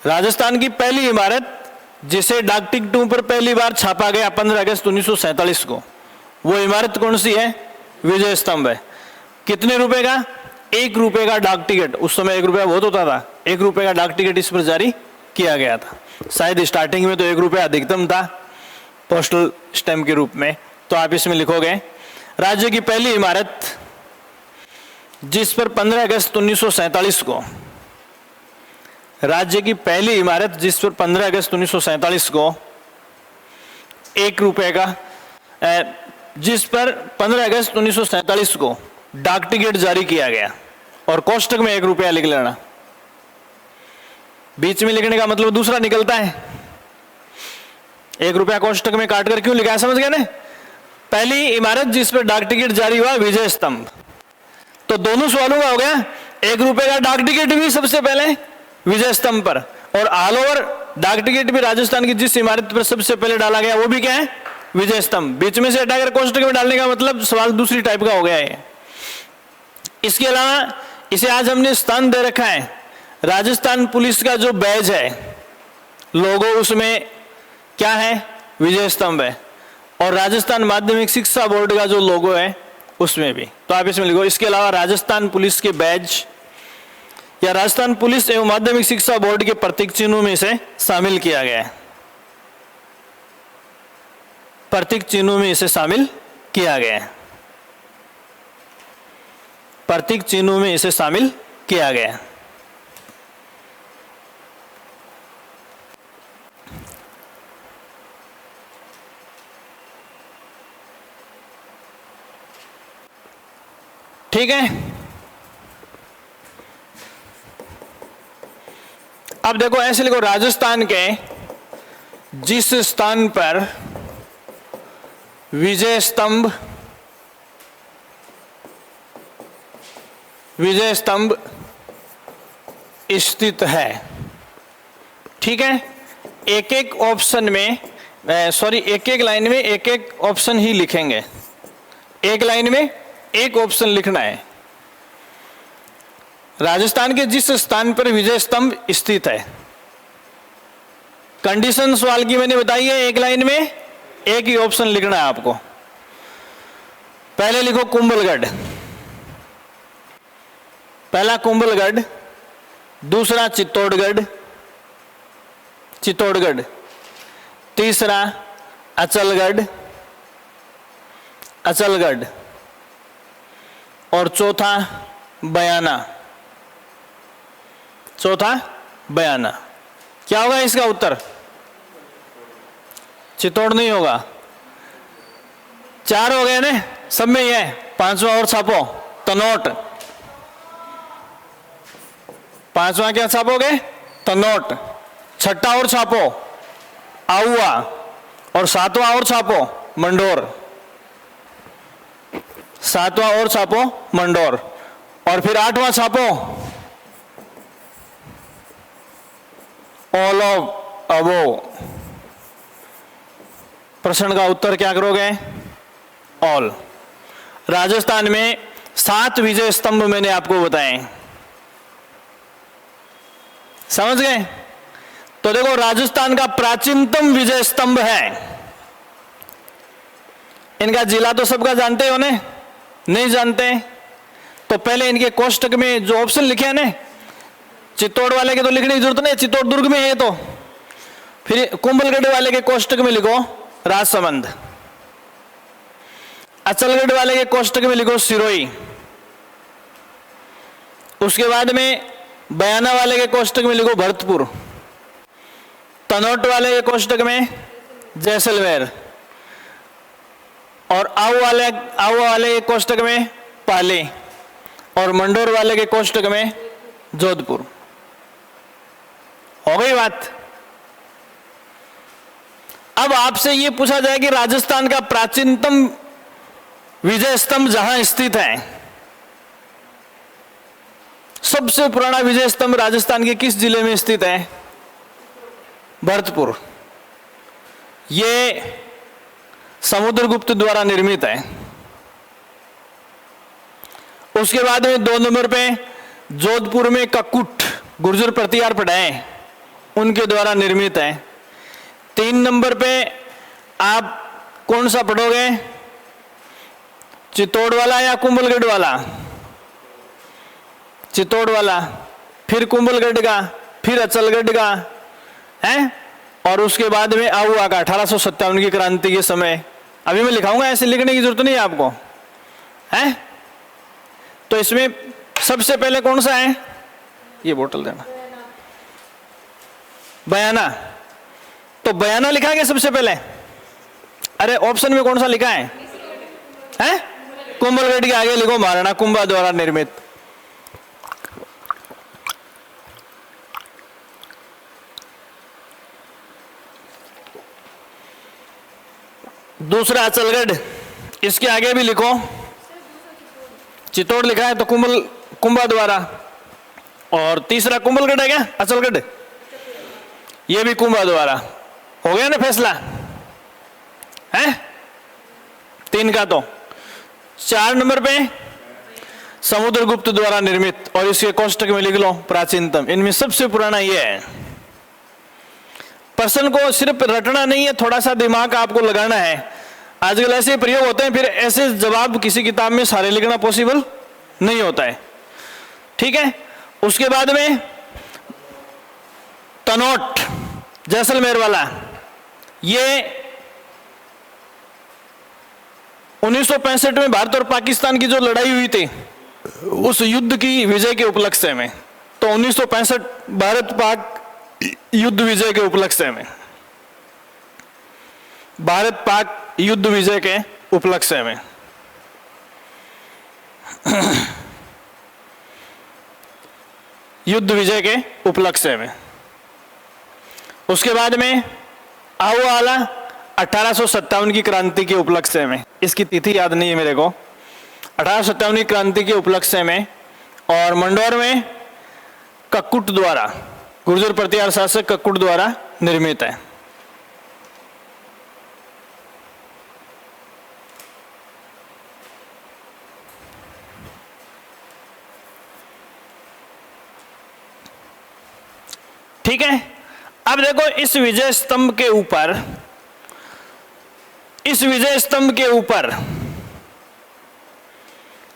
A: राजस्थान की पहली इमारत जिसे डाक टिकटों पर पहली बार छापा गया 15 अगस्त 1947 को, वो इमारत कौन सी है, विजय स्तंभ है। कितने रुपए का, 1 रुपए का डाक टिकट, उस समय 1 रुपया बहुत होता था, 1 रुपए का डाक टिकट इस पर जारी किया गया था। शायद स्टार्टिंग में तो 1 रुपया अधिकतम था पोस्टल स्टैम्प के रूप में। तो आप इसमें लिखोगे राज्य की पहली इमारत जिस पर 15 अगस्त 1947 को, राज्य की पहली इमारत जिस पर 15 अगस्त 1947 को 1 रुपए का, जिस पर 15 अगस्त 1947 को डाक टिकट जारी किया गया, और कोष्टक में 1 रुपया लिख लेना। बीच में लिखने का मतलब दूसरा निकलता है। 1 रुपया कोष्टक में काटकर क्यों लिखा है, समझ गए ना। पहली इमारत जिस पर डाक टिकट जारी हुआ, विजय स्तंभ। तो दोनों सवालों का हो गया, 1 रुपए का डाक टिकट भी सबसे पहले विजय स्तंभ पर, और ऑल ओवर डाक टिकट भी राजस्थान की जिस इमारत पर सबसे पहले डाला गया वो भी क्या है, विजय स्तंभ। बीच में से हटाकर कोष्टक में डालने का मतलब सवाल दूसरी टाइप का हो गया है। इसके अलावा इसे आज हमने स्थान दे रखा है, राजस्थान पुलिस का जो बैज है, लोगो उसमें क्या है, विजय स्तंभ है, और राजस्थान माध्यमिक शिक्षा बोर्ड का जो लोगो है उसमें भी। तो आप इसमें लिखो, इसके अलावा राजस्थान पुलिस के बैज या राजस्थान पुलिस एवं माध्यमिक शिक्षा बोर्ड के प्रतीक चिन्हों में इसे शामिल किया गया है। प्रतीक चिन्हों में इसे शामिल किया गया है। प्रतीक चिन्हों में इसे शामिल किया गया। ठीक है, अब देखो ऐसे लिखो, राजस्थान के जिस स्थान पर विजय स्तंभ स्थित है। ठीक है, एक एक ऑप्शन में एक एक लाइन में एक एक ऑप्शन ही लिखेंगे, एक लाइन में एक ऑप्शन लिखना है। राजस्थान के जिस स्थान पर विजय स्तंभ स्थित है, कंडीशन सवाल की मैंने बताई है, एक लाइन में एक ही ऑप्शन लिखना है आपको। पहले लिखो कुंभलगढ़, पहला कुंभलगढ़, दूसरा चित्तौड़गढ़, तीसरा अचलगढ़, और चौथा बयाना। क्या होगा इसका उत्तर? चित्तौड़ नहीं होगा। 4 हो गए ना, सब में ही है। 5वां और छापो, तनोट। 5वां क्या छापोगे? तनोट। 6ठा और छापो, आउआ। और 7वां और छापो, मंडोर। 7वां और छापो, मंडोर। और फिर 8वां छापो, ऑल ऑफ अबो। प्रश्न का उत्तर क्या करोगे? ऑल। राजस्थान में 7 विजय स्तंभ मैंने आपको बताए, समझ गए? तो देखो, राजस्थान का प्राचीनतम विजय स्तंभ है। इनका जिला तो सबका जानते हो ने? नहीं जानते? तो पहले इनके कोष्टक में जो ऑप्शन लिखे हैं ना, चित्तौड़ वाले के तो लिखने की जरूरत नहीं, चित्तौड़ दुर्ग में है। तो फिर कुंभलगढ़ वाले के कोष्टक में लिखो राजसमंद, अचलगढ़ वाले के कोष्टक में लिखो सिरोही, उसके बाद में बयाना वाले के कोष्टक में लिखो भरतपुर, तनोट वाले के कोष्टक में जैसलमेर, और आऊ वाले के कोष्टक में पाली, और मंडोर वाले के कोष्टक में जोधपुर। हो गई बात। अब आपसे यह पूछा जाए कि राजस्थान का प्राचीनतम विजय स्तंभ जहां स्थित है, सबसे पुराना विजय स्तंभ राजस्थान के किस जिले में स्थित है? भरतपुर। यह समुद्रगुप्त द्वारा निर्मित है। उसके बाद में 2 नंबर पे जोधपुर में ककुट गुर्जर प्रतिहार पढ़ाए, उनके द्वारा निर्मित है। 3 नंबर पे आप कौन सा पढ़ोगे? चित्तौड़ वाला या कुंभलगढ़ वाला? चित्तौड़ वाला, फिर कुंभलगढ़ का, फिर अचलगढ़ का है, और उसके बाद में आउआ का 1857 की क्रांति के समय। अभी मैं लिखाऊंगा, ऐसे लिखने की जरूरत नहीं है आपको, है? तो इसमें सबसे पहले कौन सा है? ये बोतल देना, बयाना। तो बयाना लिखा गया सबसे पहले। अरे ऑप्शन में कौन सा लिखा है? हैं? कुंभलगढ़ के आगे लिखो महाराणा कुंभा द्वारा निर्मित। दूसरा अचलगढ़, इसके आगे भी लिखो। चित्तौड़ लिखा है तो कुंभा द्वारा। और तीसरा कुंभलगढ़ है क्या? अचलगढ़, ये भी कुंभा द्वारा। हो गया ना फैसला? है 3 का। तो 4 नंबर पे समुद्रगुप्त द्वारा निर्मित, और इसके कोष्टक में लिख लो प्राचीनतम। इनमें सबसे पुराना ये है। प्रश्न को सिर्फ रटना नहीं है, थोड़ा सा दिमाग आपको लगाना है। आजकल ऐसे प्रयोग होते हैं, फिर ऐसे जवाब किसी किताब में सारे लिखना पॉसिबल नहीं होता है। ठीक है, उसके बाद में तनोट जैसलमेर वाला, ये 1965 में भारत और पाकिस्तान की जो लड़ाई हुई थी, उस युद्ध की विजय के उपलक्ष्य में। तो 1965 भारत पाक युद्ध विजय के उपलक्ष्य में, भारत पाक युद्ध विजय के उपलक्ष्य में युद्ध विजय के उपलक्ष्य में। उसके बाद में आओ आला 1857 की क्रांति के उपलक्ष्य में, इसकी तिथि याद नहीं है मेरे को, 1857 की क्रांति के उपलक्ष्य में, और मंडौर में कक्कुट द्वारा, गुर्जर प्रतिहार शासक कक्कुट द्वारा निर्मित है। ठीक है। अब देखो इस विजय स्तंभ के ऊपर, इस विजय स्तंभ के ऊपर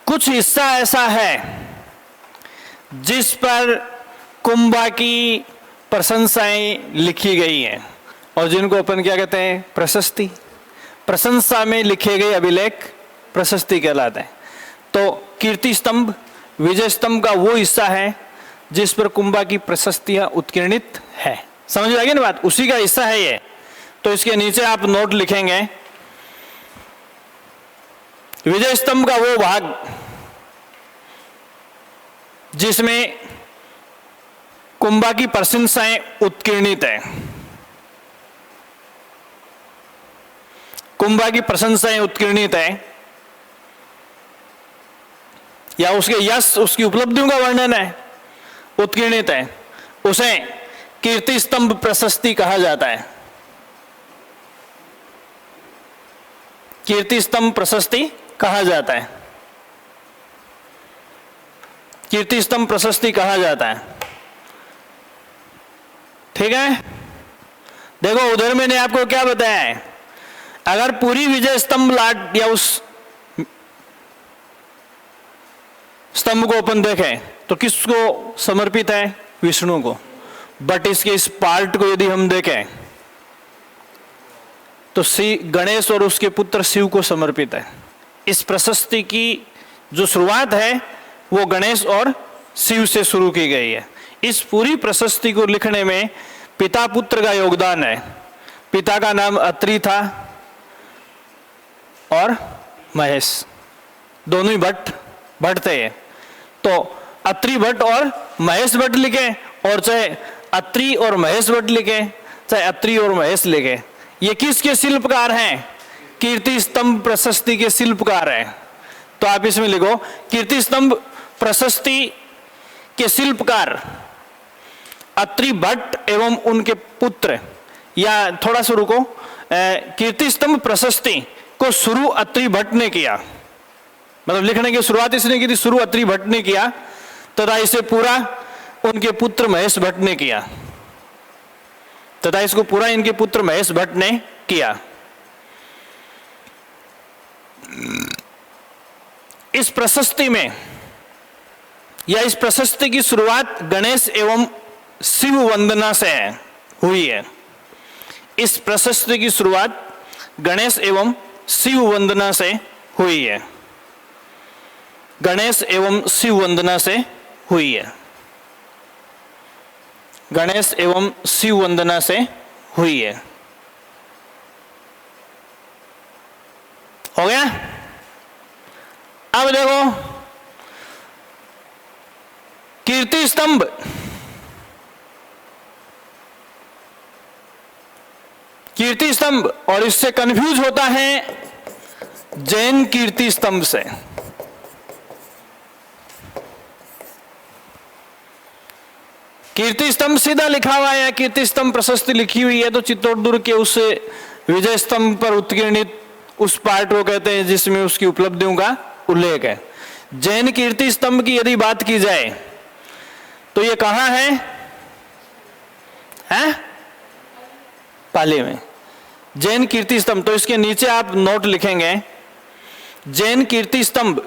A: कुछ हिस्सा ऐसा है जिस पर कुंभा की प्रशंसाएं लिखी गई हैं, और जिनको अपन क्या कहते हैं, प्रशस्ति। प्रशंसा में लिखे गए अभिलेख प्रशस्ति कहलाते हैं। तो कीर्ति स्तंभ विजय स्तंभ का वो हिस्सा है जिस पर कुंभा की प्रशस्तियां उत्कीर्णित है। समझ में आ गई ना बात, उसी का हिस्सा है ये। तो इसके नीचे आप नोट लिखेंगे, विजय स्तंभ का वो भाग जिसमें कुंभा की प्रशंसाएं उत्कीर्णित है, कुंभा की प्रशंसाएं उत्कीर्णित है, या उसके यश, उसकी उपलब्धियों का वर्णन है, उत्कीर्णित है, उसे कीर्ति स्तंभ प्रशस्ति कहा जाता है। कीर्ति स्तंभ प्रशस्ति कहा जाता है, कीर्ति स्तंभ प्रशस्ति कहा जाता है। ठीक है। देखो उधर मैंने आपको क्या बताया है, अगर पूरी विजय स्तंभ लाट या उस स्तंभ को अपन देखें तो किसको समर्पित है, विष्णु को। बट इसके इस पार्ट को यदि हम देखें तो गणेश और उसके पुत्र शिव को समर्पित है। इस प्रशस्ति की जो शुरुआत है वो गणेश और शिव से शुरू की गई है। इस पूरी प्रशस्ति को लिखने में पिता पुत्र का योगदान है। पिता का नाम अत्रि था और महेश, दोनों ही भट्ट थे। तो अत्रि भट्ट और महेश भट्ट लिखे, और चाहे अत्रि और महेश भट्ट लिखे, चाहे अत्रि और महेश लिखे, ये किसके शिल्पकार हैं, कीर्ति स्तंभ प्रशस्ति के शिल्पकार हैं। तो आप इसमें लिखो, कीर्ति स्तंभ प्रशस्ति के शिल्पकार अत्रि भट्ट एवं उनके पुत्र, या थोड़ा सा रुको, कीर्ति स्तंभ प्रशस्ति को शुरू अत्रि भट्ट ने किया, मतलब लिखने की शुरुआत इसने की थी, शुरू अत्रि भट्ट ने किया, तथा इसे पूरा उनके पुत्र महेश भट्ट ने किया, तथा इसको पूरा इनके पुत्र महेश भट्ट ने किया। इस प्रशस्ति में, या इस प्रशस्ति की शुरुआत गणेश एवं शिव वंदना से हुई है। इस प्रशस्ति की शुरुआत गणेश एवं शिव वंदना से हुई है, गणेश एवं शिव वंदना से हुई है, गणेश एवं शिव वंदना से हुई है। हो गया। अब देखो कीर्ति स्तंभ, कीर्ति स्तंभ और इससे कंफ्यूज होता है जैन कीर्ति स्तंभ से। कीर्ति स्तंभ सीधा लिखा हुआ है, कीर्ति स्तंभ प्रशस्ति लिखी हुई है, तो चित्तौड़ के उस विजय स्तंभ पर उत्कीर्णित उस पार्ट को कहते हैं जिसमें उसकी उपलब्धियों का उल्लेख है। जैन कीर्ति स्तंभ की यदि बात की जाए तो ये कहां है, हैं? पाली में जैन कीर्ति स्तंभ। तो इसके नीचे आप नोट लिखेंगे, जैन कीर्ति स्तंभ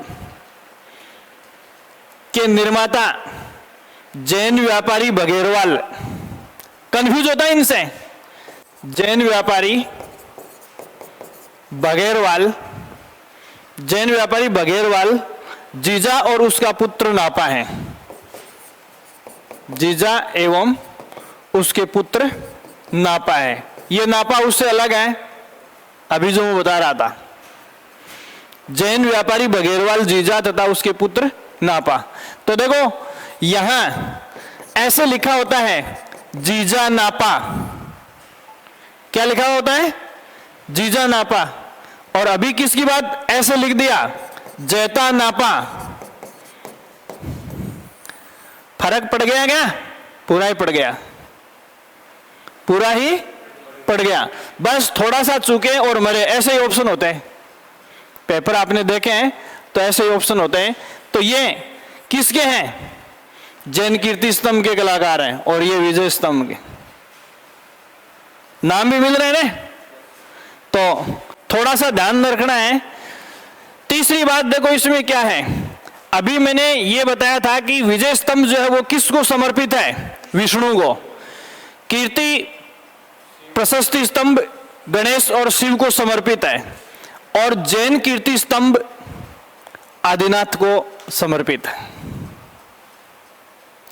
A: के निर्माता जैन व्यापारी बघेरवाल। कंफ्यूज होता है इनसे, जैन व्यापारी बघेरवाल, जैन व्यापारी बघेरवाल जीजा और उसका पुत्र नापा है। जीजा एवं उसके पुत्र नापा है। ये नापा उससे अलग है, अभी जो मैं बता रहा था। जैन व्यापारी बघेरवाल जीजा तथा उसके पुत्र नापा। तो देखो यहां ऐसे लिखा होता है जीजा नापा। क्या लिखा होता है? जीजा नापा। और अभी किसकी बात ऐसे लिख दिया? जैता नापा। फर्क पड़ गया क्या? पूरा ही पड़ गया, पूरा ही पड़ गया। बस थोड़ा सा चूके और मरे, ऐसे ही ऑप्शन होते हैं। पेपर आपने देखे हैं तो ऐसे ही ऑप्शन होते हैं। तो ये किसके हैं? जैन कीर्ति स्तंभ के कलाकार हैं और ये विजय स्तंभ के। नाम भी मिल रहे हैं। तो थोड़ा सा ध्यान रखना है। तीसरी बात देखो इसमें क्या है। अभी मैंने ये बताया था कि विजय स्तंभ जो है वो किसको समर्पित है? विष्णु को। कीर्ति प्रशस्ति स्तंभ गणेश और शिव को समर्पित है। और जैन कीर्ति स्तंभ आदिनाथ को समर्पित है।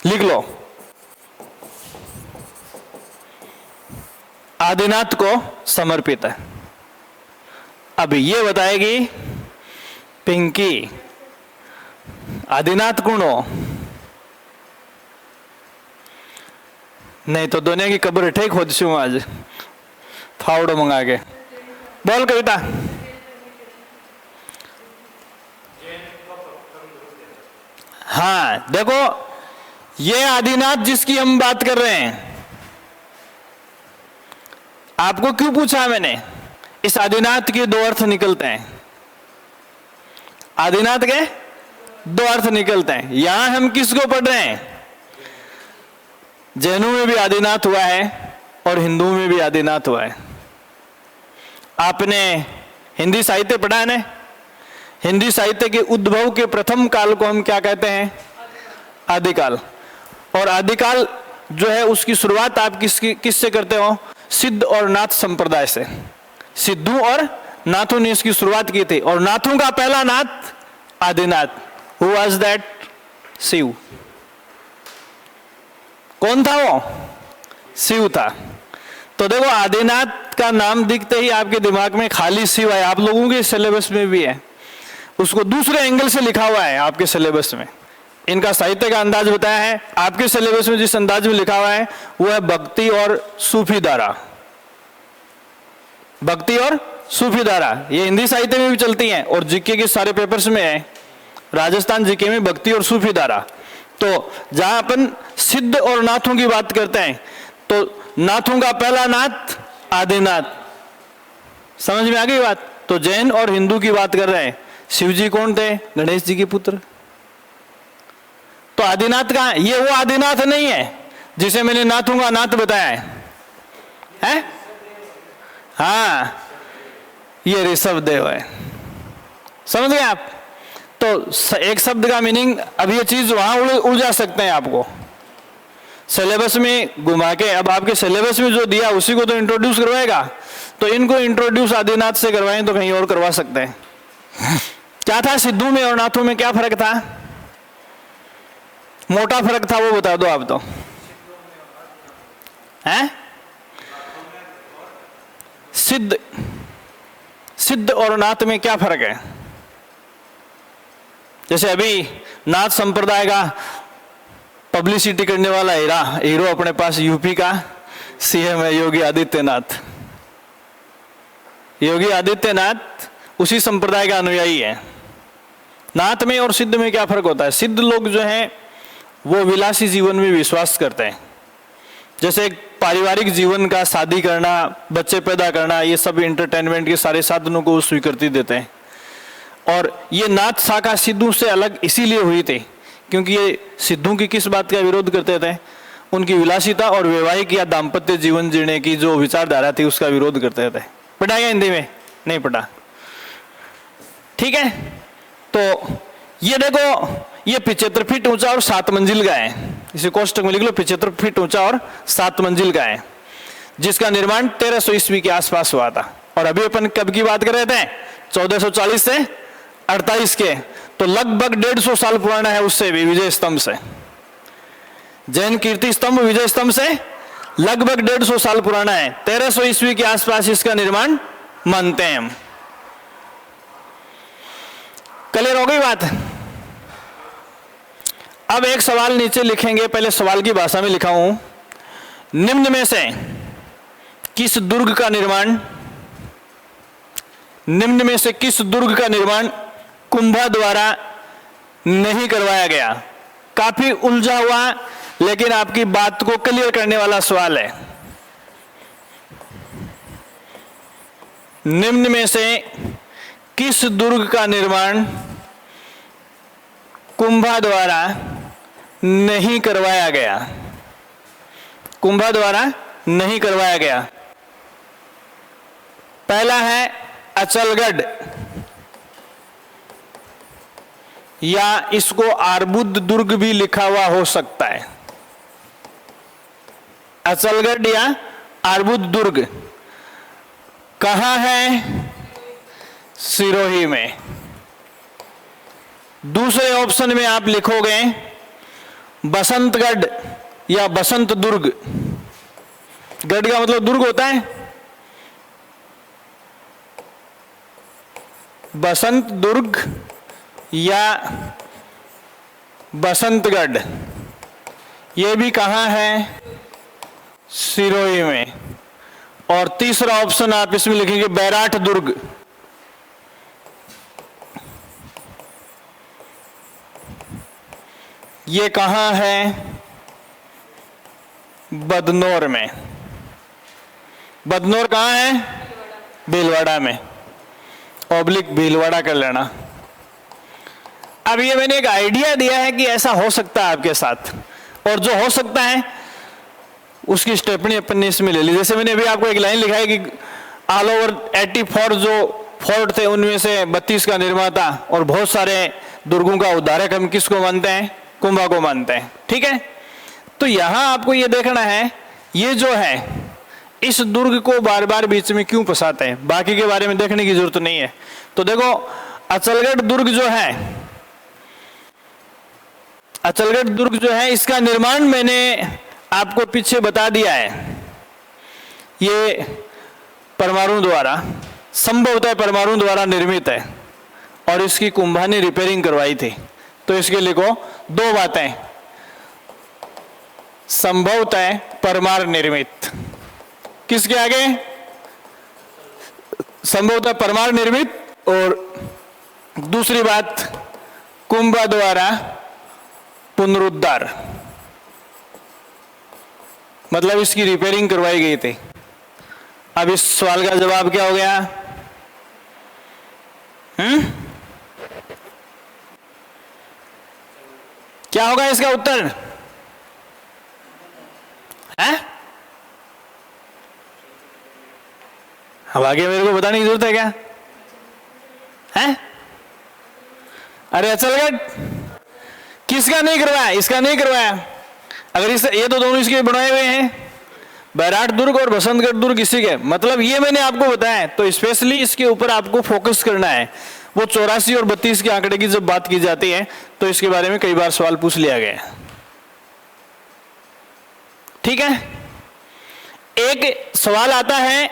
A: लिख लो, आदिनाथ को समर्पित है। अब ये बताएगी पिंकी, आदिनाथ कौन हो? नहीं तो दुनिया की कब्र ठीक खोद छू आज फावड़ो मंगा के। बोल कविता। हाँ देखो, ये आदिनाथ जिसकी हम बात कर रहे हैं, आपको क्यों पूछा मैंने? इस आदिनाथ के दो अर्थ निकलते हैं। आदिनाथ के दो अर्थ निकलते हैं। यहां हम किसको पढ़ रहे हैं? जैनों में भी आदिनाथ हुआ है और हिंदुओं में भी आदिनाथ हुआ है। आपने हिंदी साहित्य पढ़ा है ना? हिंदी साहित्य के उद्भव के प्रथम काल को हम क्या कहते हैं? आदिकाल। और आदिकाल जो है उसकी शुरुआत आप किससे करते हो? सिद्ध और नाथ संप्रदाय से। सिद्धू और नाथों ने इसकी शुरुआत की थी। और नाथों का पहला नाथ Adinath. Who was that? Shiva. कौन था वो? शिव था। तो देखो आदिनाथ का नाम दिखते ही आपके दिमाग में खाली शिव है। आप लोगों के सिलेबस में भी है, उसको दूसरे एंगल से लिखा हुआ है आपके सिलेबस में। इनका साहित्य का अंदाज बताया है। आपके सिलेबस में जिस अंदाज में लिखा हुआ है वो है भक्ति और सूफी धारा। भक्ति और सूफी धारा ये हिंदी साहित्य में भी चलती हैं और जीके के सारे पेपर्स में है। राजस्थान जीके में भक्ति और सूफी धारा। तो जहां अपन सिद्ध और नाथों की बात करते हैं तो नाथों का पहला नाथ आदिनाथ। समझ में आ गई बात? तो जैन और हिंदू की बात कर रहे हैं। शिव जी कौन थे? गणेश जी के पुत्र। तो आदिनाथ का ये वो आदिनाथ नहीं है जिसे मैंने नाथों का नाथ बताया है? हाँ, ये ऋषभ देव है। समझ गए आप? तो एक शब्द का मीनिंग, अब ये चीज वहां उलझा सकते हैं आपको सिलेबस में घुमा के। अब आपके सिलेबस में जो दिया उसी को तो इंट्रोड्यूस करवाएगा। तो इनको इंट्रोड्यूस आदिनाथ से करवाएं तो कहीं और करवा सकते हैं। क्या था सिद्धू में और नाथों में? क्या फर्क था? मोटा फर्क था वो बता दो आप तो। हैं? सिद्ध और नाथ में क्या फर्क है? जैसे अभी नाथ संप्रदाय का पब्लिसिटी करने वाला हीरो अपने पास यूपी का सीएम है, योगी आदित्यनाथ। योगी आदित्यनाथ उसी संप्रदाय का अनुयायी है। नाथ में और सिद्ध में क्या फर्क होता है? सिद्ध लोग जो हैं वो विलासी जीवन में विश्वास करते हैं। जैसे एक पारिवारिक जीवन का, शादी करना, बच्चे पैदा करना, ये सब एंटरटेनमेंट के सारे साधनों को स्वीकृति देते हैं। और ये नाथ शाखा सिद्धू से अलग इसीलिए हुई थी क्योंकि ये सिद्धू की किस बात का विरोध करते थे? उनकी विलासिता और वैवाहिक या दाम्पत्य जीवन जीने की जो विचारधारा थी उसका विरोध करते थे। पढ़ा गया हिंदी में? नहीं पढ़ा? ठीक है। तो ये देखो, ये 75 फीट ऊंचा और 7 मंजिल का है। इसे कोष्टक में लिख लो, 75 फीट ऊंचा और 7 मंजिल का है, जिसका निर्माण 1300 ईस्वी के आसपास हुआ था। और अभी अपन कब की बात कर रहे थे? 1440 से 48 के। तो लगभग 150 साल पुराना है उससे भी, विजय स्तंभ से। जैन कीर्ति स्तंभ विजय स्तंभ से लगभग 150 साल पुराना है। 1300 ईस्वी के आसपास इसका निर्माण मानते हैं हम। क्लियर हो गई बात? अब एक सवाल नीचे लिखेंगे, पहले सवाल की भाषा में लिखा हूं। निम्न में से किस दुर्ग का निर्माण, निम्न में से किस दुर्ग का निर्माण कुंभा द्वारा नहीं करवाया गया? काफी उलझा हुआ लेकिन आपकी बात को क्लियर करने वाला सवाल है। निम्न में से किस दुर्ग का निर्माण कुंभा द्वारा नहीं करवाया गया? कुंभा द्वारा नहीं करवाया गया। पहला है अचलगढ़, या इसको आर्बुद दुर्ग भी लिखा हुआ हो सकता है। अचलगढ़ या आर्बुद दुर्ग कहां है? सिरोही में। दूसरे ऑप्शन में आप लिखोगे बसंतगढ़ या बसंत दुर्ग। गढ़ का मतलब दुर्ग होता है, बसंत दुर्ग या बसंतगढ़। यह भी कहां है? सिरोही में। और तीसरा ऑप्शन आप इसमें लिखेंगे बैराठ दुर्ग। ये कहां है? बदनौर में। बदनौर कहां है? भीलवाड़ा में। ऑब्लिक भीलवाड़ा कर लेना। अब ये मैंने एक आइडिया दिया है कि ऐसा हो सकता है आपके साथ, और जो हो सकता है उसकी टिप्पणी अपन ने इसमें ले ली। जैसे मैंने अभी आपको एक लाइन लिखा है कि ऑल ओवर 84 जो फोर्ट थे उनमें से 32 का निर्माता और बहुत सारे दुर्गों का उद्धारक हम किसको मानते हैं? कुंभा को मानते हैं। ठीक है, तो यहां आपको यह देखना है ये जो है इस दुर्ग को बार बार बीच में क्यों फंसाते हैं, बाकी के बारे में देखने की जरूरत नहीं है। तो देखो अचलगढ़ दुर्ग जो है, अचलगढ़ दुर्ग जो है इसका निर्माण मैंने आपको पीछे बता दिया है। ये परमाणु द्वारा, संभवतः परमाणु द्वारा निर्मित है और इसकी कुंभा ने रिपेयरिंग करवाई थी। तो इसके लिखो दो बातें, संभवतः परमार निर्मित। किसके आगे? संभवतः परमार निर्मित, और दूसरी बात कुंभा द्वारा पुनरुद्धार, मतलब इसकी रिपेयरिंग करवाई गई थी। अब इस सवाल का जवाब क्या हो गया? क्या होगा इसका उत्तर? है? अब आगे मेरे को बताने की जरूरत है क्या? है? अरे अचलगढ़ किसका नहीं करवाया? इसका नहीं करवाया। अगर इस ये तो दोनों इसके बनाए हुए हैं, बैराठ दुर्ग और बसंतगढ़ दुर्ग इसी के, मतलब ये मैंने आपको बताया। तो स्पेशली इसके ऊपर आपको फोकस करना है। वो 84 और 32 के आंकड़े की जब बात की जाती है तो इसके बारे में कई बार सवाल पूछ लिया गया है। ठीक है, एक सवाल आता है,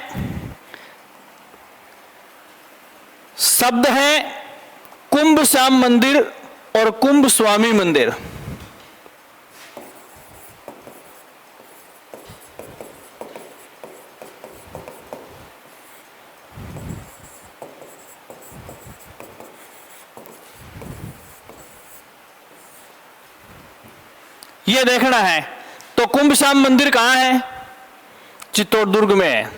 A: शब्द है कुंभ श्याम मंदिर और कुंभ स्वामी मंदिर। ये देखना है। तो कुंभ श्याम मंदिर कहां है? चित्तौड़ दुर्ग में है,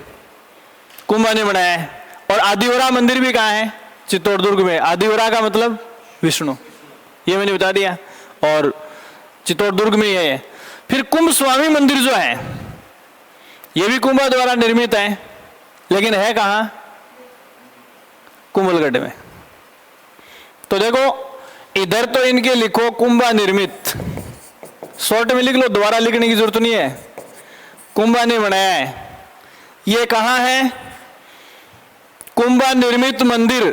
A: कुंभा ने बनाया है। और आदिवरा मंदिर भी कहां है? चित्तौड़ दुर्ग में। आदिवरा का मतलब विष्णु, ये मैंने बता दिया, और चित्तौड़ दुर्ग में ये है। फिर कुंभ स्वामी मंदिर जो है ये भी कुंभा द्वारा निर्मित है, लेकिन है कहां? कुंभलगढ़ में। तो देखो इधर तो इनके लिखो कुंभा निर्मित, शॉर्ट में लिख लो, दोबारा लिखने की जरूरत नहीं है। कुंभा ने बनाया है। ये कहां है? कुंभा निर्मित मंदिर,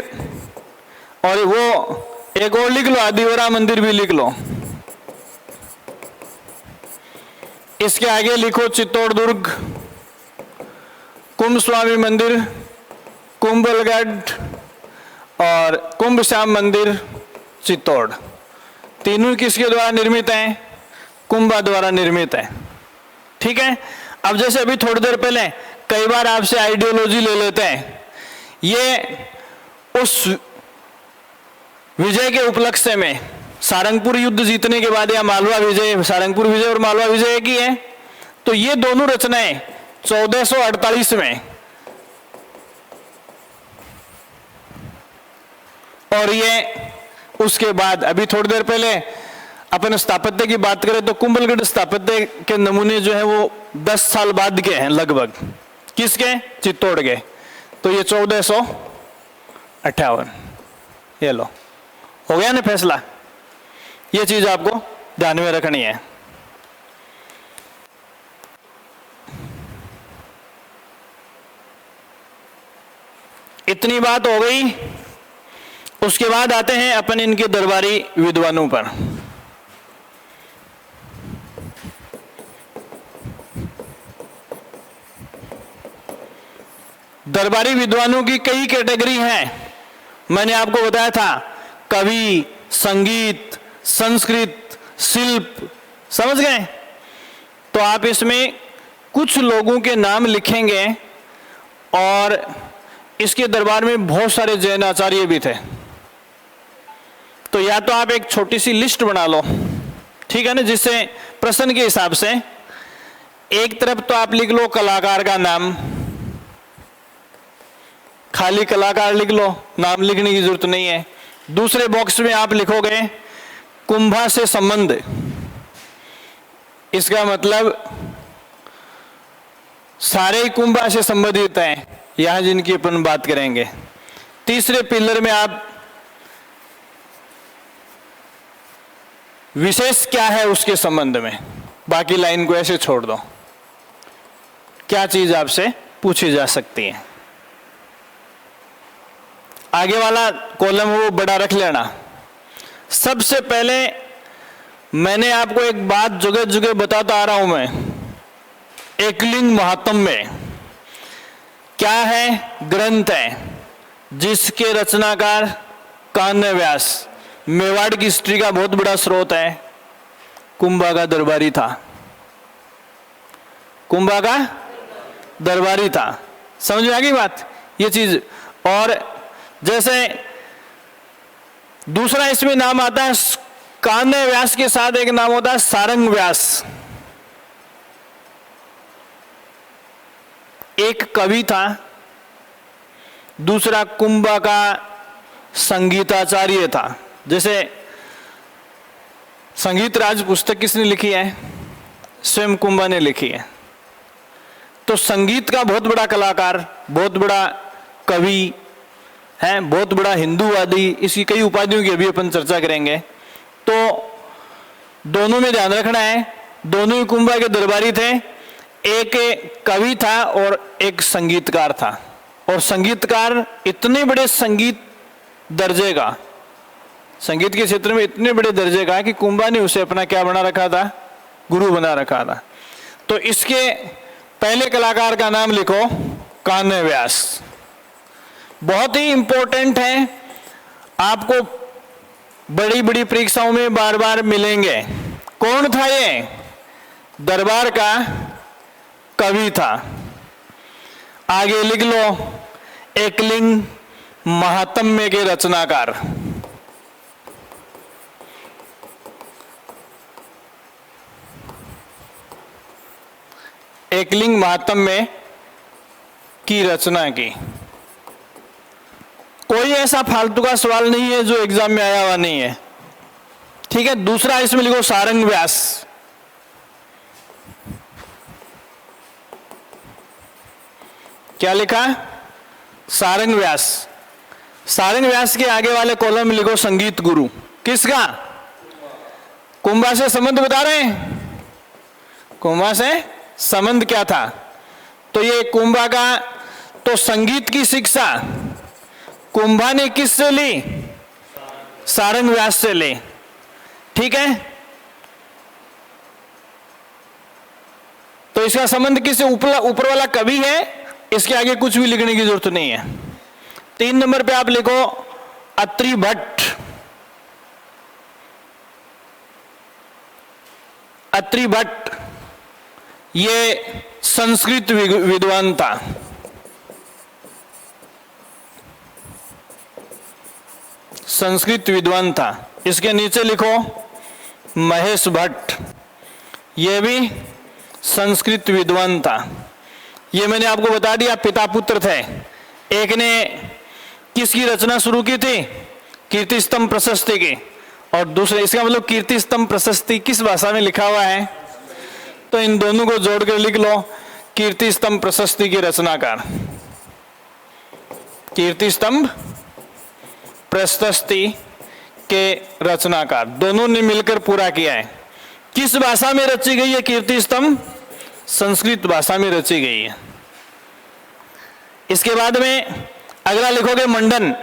A: और वो एक और लिख लो, आदिवरा मंदिर भी लिख लो। इसके आगे लिखो चित्तौड़ दुर्ग, कुंभ स्वामी मंदिर, कुंभलगढ़ और कुंभ श्याम मंदिर चित्तौड़। तीनों किसके द्वारा निर्मित हैं? कुंभा द्वारा निर्मित है। ठीक है। अब जैसे अभी थोड़ी देर पहले कई बार आपसे आइडियोलॉजी ले लेते हैं, ये उस विजय के उपलक्ष्य में सारंगपुर युद्ध जीतने के बाद या मालवा विजय, सारंगपुर विजय और मालवा विजय की है, तो ये दोनों रचनाएं 1448 में और ये उसके बाद अभी थोड़ी देर पहले अपन स्थापत्य की बात करें तो कुंभलगढ़ स्थापत्य के नमूने जो है वो 10 साल बाद के हैं लगभग। किसके? चित्तौड़ के। तो ये 1458। ये लो, हो गया ना फैसला। ये चीज आपको ध्यान में रखनी है। इतनी बात हो गई। उसके बाद आते हैं अपन इनके दरबारी विद्वानों पर। दरबारी विद्वानों की कई कैटेगरी हैं। मैंने आपको बताया था कवि, संगीत, संस्कृत, शिल्प, समझ गए? तो आप इसमें कुछ लोगों के नाम लिखेंगे और इसके दरबार में बहुत सारे जैन आचार्य भी थे। तो या तो आप एक छोटी सी लिस्ट बना लो, ठीक है ना, जिससे प्रश्न के हिसाब से एक तरफ तो आप लिख लो कलाकार का नाम, खाली कलाकार लिख लो, नाम लिखने की जरूरत नहीं है। दूसरे बॉक्स में आप लिखोगे कुंभा से संबंध, इसका मतलब सारे ही कुंभा से संबंधित हैं, यहां जिनकी अपन बात करेंगे। तीसरे पिलर में आप विशेष क्या है उसके संबंध में, बाकी लाइन को ऐसे छोड़ दो, क्या चीज आपसे पूछी जा सकती है। आगे वाला कॉलम वो बड़ा रख लेना। सबसे पहले मैंने आपको एक बात जगह जगह बताता आ रहा हूं मैं, एकलिंग महात्म्य क्या है? ग्रंथ है जिसके रचनाकार कान्य व्यास, मेवाड़ की हिस्ट्री का बहुत बड़ा स्रोत है, कुंभा का दरबारी था। कुंभा का दरबारी था। समझ में आ गई बात? ये चीज। और जैसे दूसरा इसमें नाम आता है कान्य व्यास के साथ एक नाम होता है सारंग व्यास। एक कवि था, दूसरा कुंभा का संगीताचार्य था। जैसे संगीत राज पुस्तक किसने लिखी है? स्वयं कुंभा ने लिखी है। तो संगीत का बहुत बड़ा कलाकार, बहुत बड़ा कवि है, बहुत बड़ा हिंदूवादी, इसकी कई उपाधियों की अभी अपन चर्चा करेंगे। तो दोनों में ध्यान रखना है, दोनों ही कुंभा के दरबारी थे। एक कवि था और एक संगीतकार था। और संगीतकार इतने बड़े संगीत दर्जे का, संगीत के क्षेत्र में इतने बड़े दर्जे का कि कुंभा ने उसे अपना क्या बना रखा था? गुरु बना रखा था। तो इसके पहले कलाकार का नाम लिखो कान्य व्यास। बहुत ही इंपॉर्टेंट है, आपको बड़ी बड़ी परीक्षाओं में बार बार मिलेंगे। कौन था ये? दरबार का कवि था। आगे लिख लो एकलिंग महात्म्य के रचनाकार। एकलिंग महात्म्य की रचना की। कोई ऐसा फालतू का सवाल नहीं है जो एग्जाम में आया हुआ नहीं है, ठीक है। दूसरा इसमें लिखो सारंग व्यास। क्या लिखा? सारंग व्यास। सारंग व्यास के आगे वाले कॉलम में लिखो संगीत गुरु। किसका? कुंभा से संबंध बता रहे हैं। कुंभा से संबंध क्या था? तो ये कुंभा का, तो संगीत की शिक्षा कुंभा ने किससे ली? सारंग व्यास से ले, ठीक है। तो इसका संबंध किससे? ऊपर वाला कवि है, इसके आगे कुछ भी लिखने की जरूरत नहीं है। 3 नंबर पे आप लिखो अत्रि भट्ट। अत्रि भट्ट ये संस्कृत विद्वान था। संस्कृत विद्वान था। इसके नीचे लिखो महेश भट्ट, ये भी संस्कृत विद्वान था। ये मैंने आपको बता दिया, पिता पुत्र थे। एक ने किसकी रचना शुरू की थी? कीर्ति स्तंभ प्रशस्ति की। और दूसरे, इसका मतलब कीर्ति स्तंभ प्रशस्ति किस भाषा में लिखा हुआ है? तो इन दोनों को जोड़कर लिख लो, कीर्ति स्तंभ प्रशस्ति की रचनाकार। कीर्ति स्तंभ प्रशस्ति के रचनाकार, दोनों ने मिलकर पूरा किया है। किस भाषा में रची गई है कीर्ति स्तंभ? संस्कृत भाषा में रची गई है। इसके बाद में अगला लिखोगे मंडन।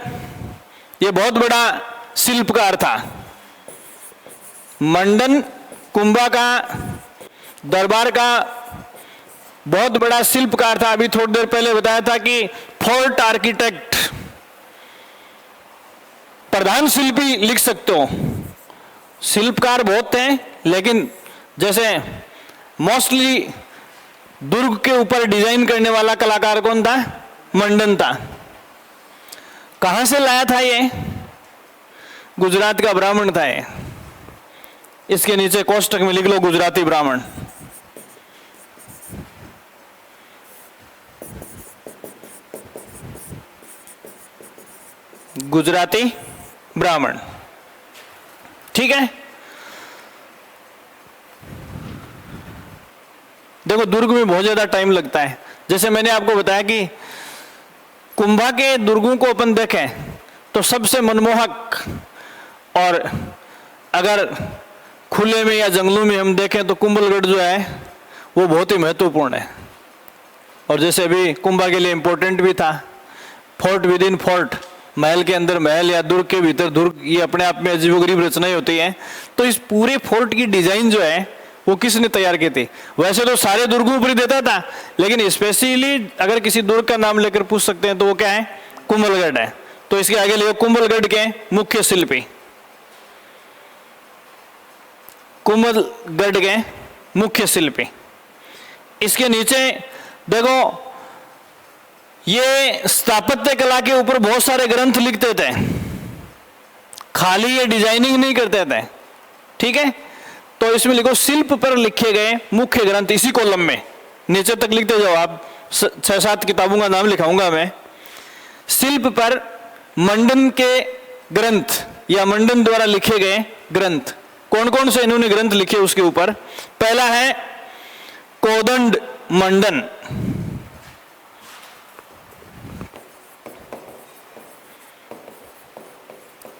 A: ये बहुत बड़ा शिल्पकार था। मंडन कुंभा का दरबार का बहुत बड़ा शिल्पकार था। अभी थोड़ी देर पहले बताया था कि फोर्ट आर्किटेक्ट, प्रधान शिल्पी लिख सकते हो। शिल्पकार बहुत हैं, लेकिन जैसे मोस्टली दुर्ग के ऊपर डिजाइन करने वाला कलाकार कौन था? मंडन था। कहां से लाया था ये? गुजरात का ब्राह्मण था ये। इसके नीचे कोष्टक में लिख लो गुजराती ब्राह्मण। गुजराती ब्राह्मण, ठीक है। देखो दुर्ग में बहुत ज्यादा टाइम लगता है। जैसे मैंने आपको बताया कि कुंभा के दुर्गों को अपन देखें तो सबसे मनमोहक, और अगर खुले में या जंगलों में हम देखें तो कुंभलगढ़ जो है वो बहुत ही महत्वपूर्ण है। और जैसे अभी कुंभा के लिए इंपॉर्टेंट भी था, फोर्ट विद इन फोर्ट, महल के अंदर महल या दुर्ग के भीतर दुर्ग, ये अपने आप में अजीबोगरीब रचनाएं होती हैं। तो इस पूरे फोर्ट की डिजाइन जो है वो किसने तैयार की थी? वैसे तो सारे दुर्गों पर ही देता था, लेकिन स्पेशली अगर किसी दुर्ग का नाम लेकर पूछ सकते हैं तो वो क्या है? कुंभलगढ़ है। तो इसके आगे लिखो कुंभलगढ़ के मुख्य शिल्पी। कुंभलगढ़ के मुख्य शिल्पी। इसके नीचे देखो, ये स्थापत्य कला के ऊपर बहुत सारे ग्रंथ लिखते थे, खाली ये डिजाइनिंग नहीं करते थे, ठीक है। तो इसमें लिखो शिल्प पर लिखे गए मुख्य ग्रंथ। इसी कॉलम में नीचे तक लिखते जाओ आप, 6-7 किताबों का नाम लिखाऊंगा मैं। शिल्प पर मंडन के ग्रंथ या मंडन द्वारा लिखे गए ग्रंथ, कौन कौन से इन्होंने ग्रंथ लिखे उसके ऊपर। पहला है कोदंड मंडन।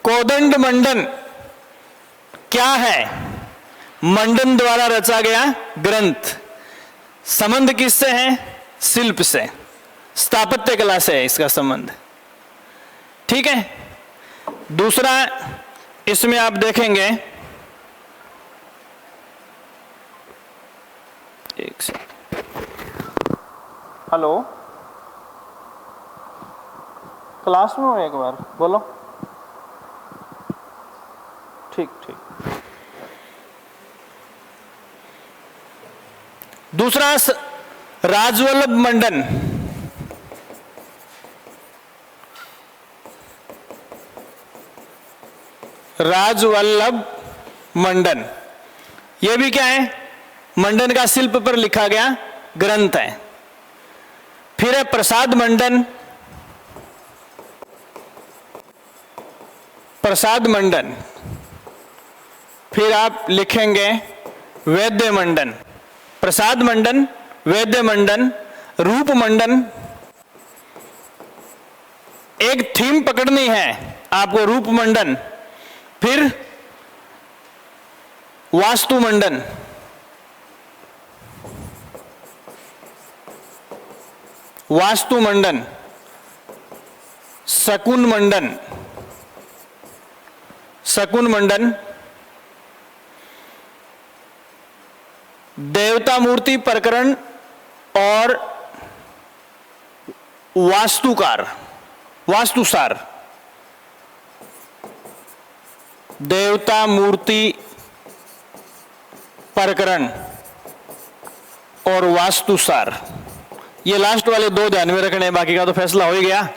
A: कोदंड मंडन क्या है? मंडन द्वारा रचा गया ग्रंथ। संबंध किससे है? शिल्प से, स्थापत्य कला से है इसका संबंध, ठीक है। दूसरा इसमें आप देखेंगे, एक सेकंड, हेलो, क्लास में हो, एक बार बोलो। ठीक ठीक। दूसरा राजवल्लभ मंडन। राजवल्लभ मंडन, यह भी क्या है? मंडन का शिल्प पर लिखा गया ग्रंथ है। फिर है प्रसाद मंडन। प्रसाद मंडन। फिर आप लिखेंगे वैद्य मंडन। प्रसाद मंडन, वैद्य मंडन, रूप मंडन। एक थीम पकड़नी है आपको, रूप मंडन। फिर वास्तु मंडन। वास्तु मंडन, शकुन मंडन, शकुन मंडन, देवता मूर्ति प्रकरण और वास्तुसार। देवता मूर्ति प्रकरण और वास्तुसार, ये लास्ट वाले दो ध्यान में रखने हैं, बाकी का तो फैसला हो ही गया।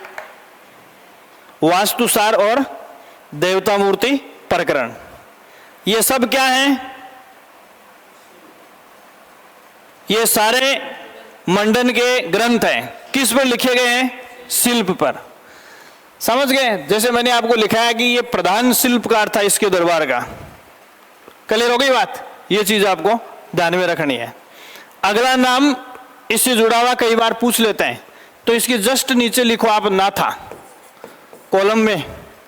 A: वास्तुसार और देवता मूर्ति प्रकरण, ये सब क्या है? ये सारे मंडन के ग्रंथ हैं। किस पर लिखे गए हैं? शिल्प पर। समझ गए? जैसे मैंने आपको लिखा है कि ये प्रधान शिल्पकार था इसके दरबार का। क्लियर हो गई बात? ये चीज आपको ध्यान में रखनी है। अगला नाम इससे जुड़ा हुआ कई बार पूछ लेते हैं, तो इसके जस्ट नीचे लिखो आप नाथा, कॉलम में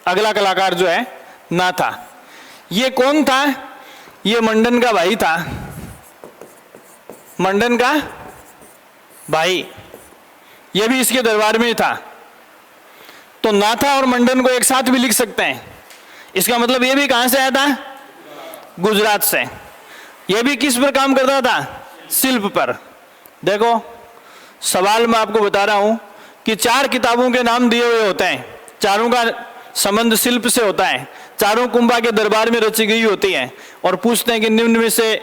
A: अगला कलाकार जो है नाथा। ये कौन था? ये मंडन का भाई था, मंडन का भाई, ये भी इसके दरबार में था। तो नाथा और मंडन को एक साथ भी लिख सकते हैं। इसका मतलब ये भी कहां से आया था? गुजरात से। ये भी किस पर काम करता था? शिल्प पर। देखो सवाल मैं आपको बता रहा हूं कि 4 किताबों के नाम दिए हुए होते हैं, चारों का संबंध शिल्प से होता है, चारों कुंभा के दरबार में रची गई होती हैं, और पूछते हैं कि निम्न में से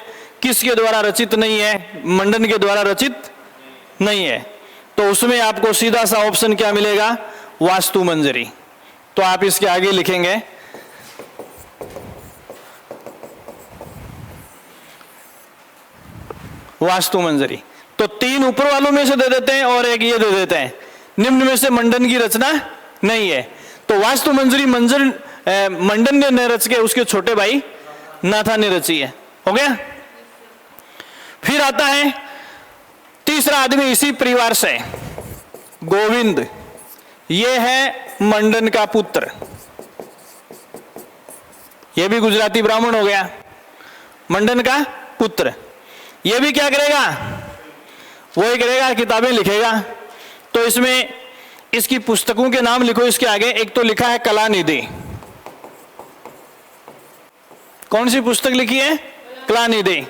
A: किसके द्वारा रचित नहीं है? मंडन के द्वारा रचित नहीं है। तो उसमें आपको सीधा सा ऑप्शन क्या मिलेगा? वास्तु मंजरी। तो आप इसके आगे लिखेंगे वास्तु मंजरी। तो 3 ऊपर वालों में से दे देते हैं और एक ये दे देते हैं, निम्न में से मंडन की रचना नहीं है। तो वास्तु मंजरी मंडन ने न रच के उसके छोटे भाई नाथा ने रची है। हो गया? फिर आता है तीसरा आदमी इसी परिवार से, गोविंद। ये है मंडन का पुत्र, ये भी गुजराती ब्राह्मण हो गया, मंडन का पुत्र। ये भी क्या करेगा? वही करेगा, किताबें लिखेगा। तो इसमें इसकी पुस्तकों के नाम लिखो इसके आगे। एक तो लिखा है कलानिधि। कौन सी पुस्तक लिखी है? कलानिधि।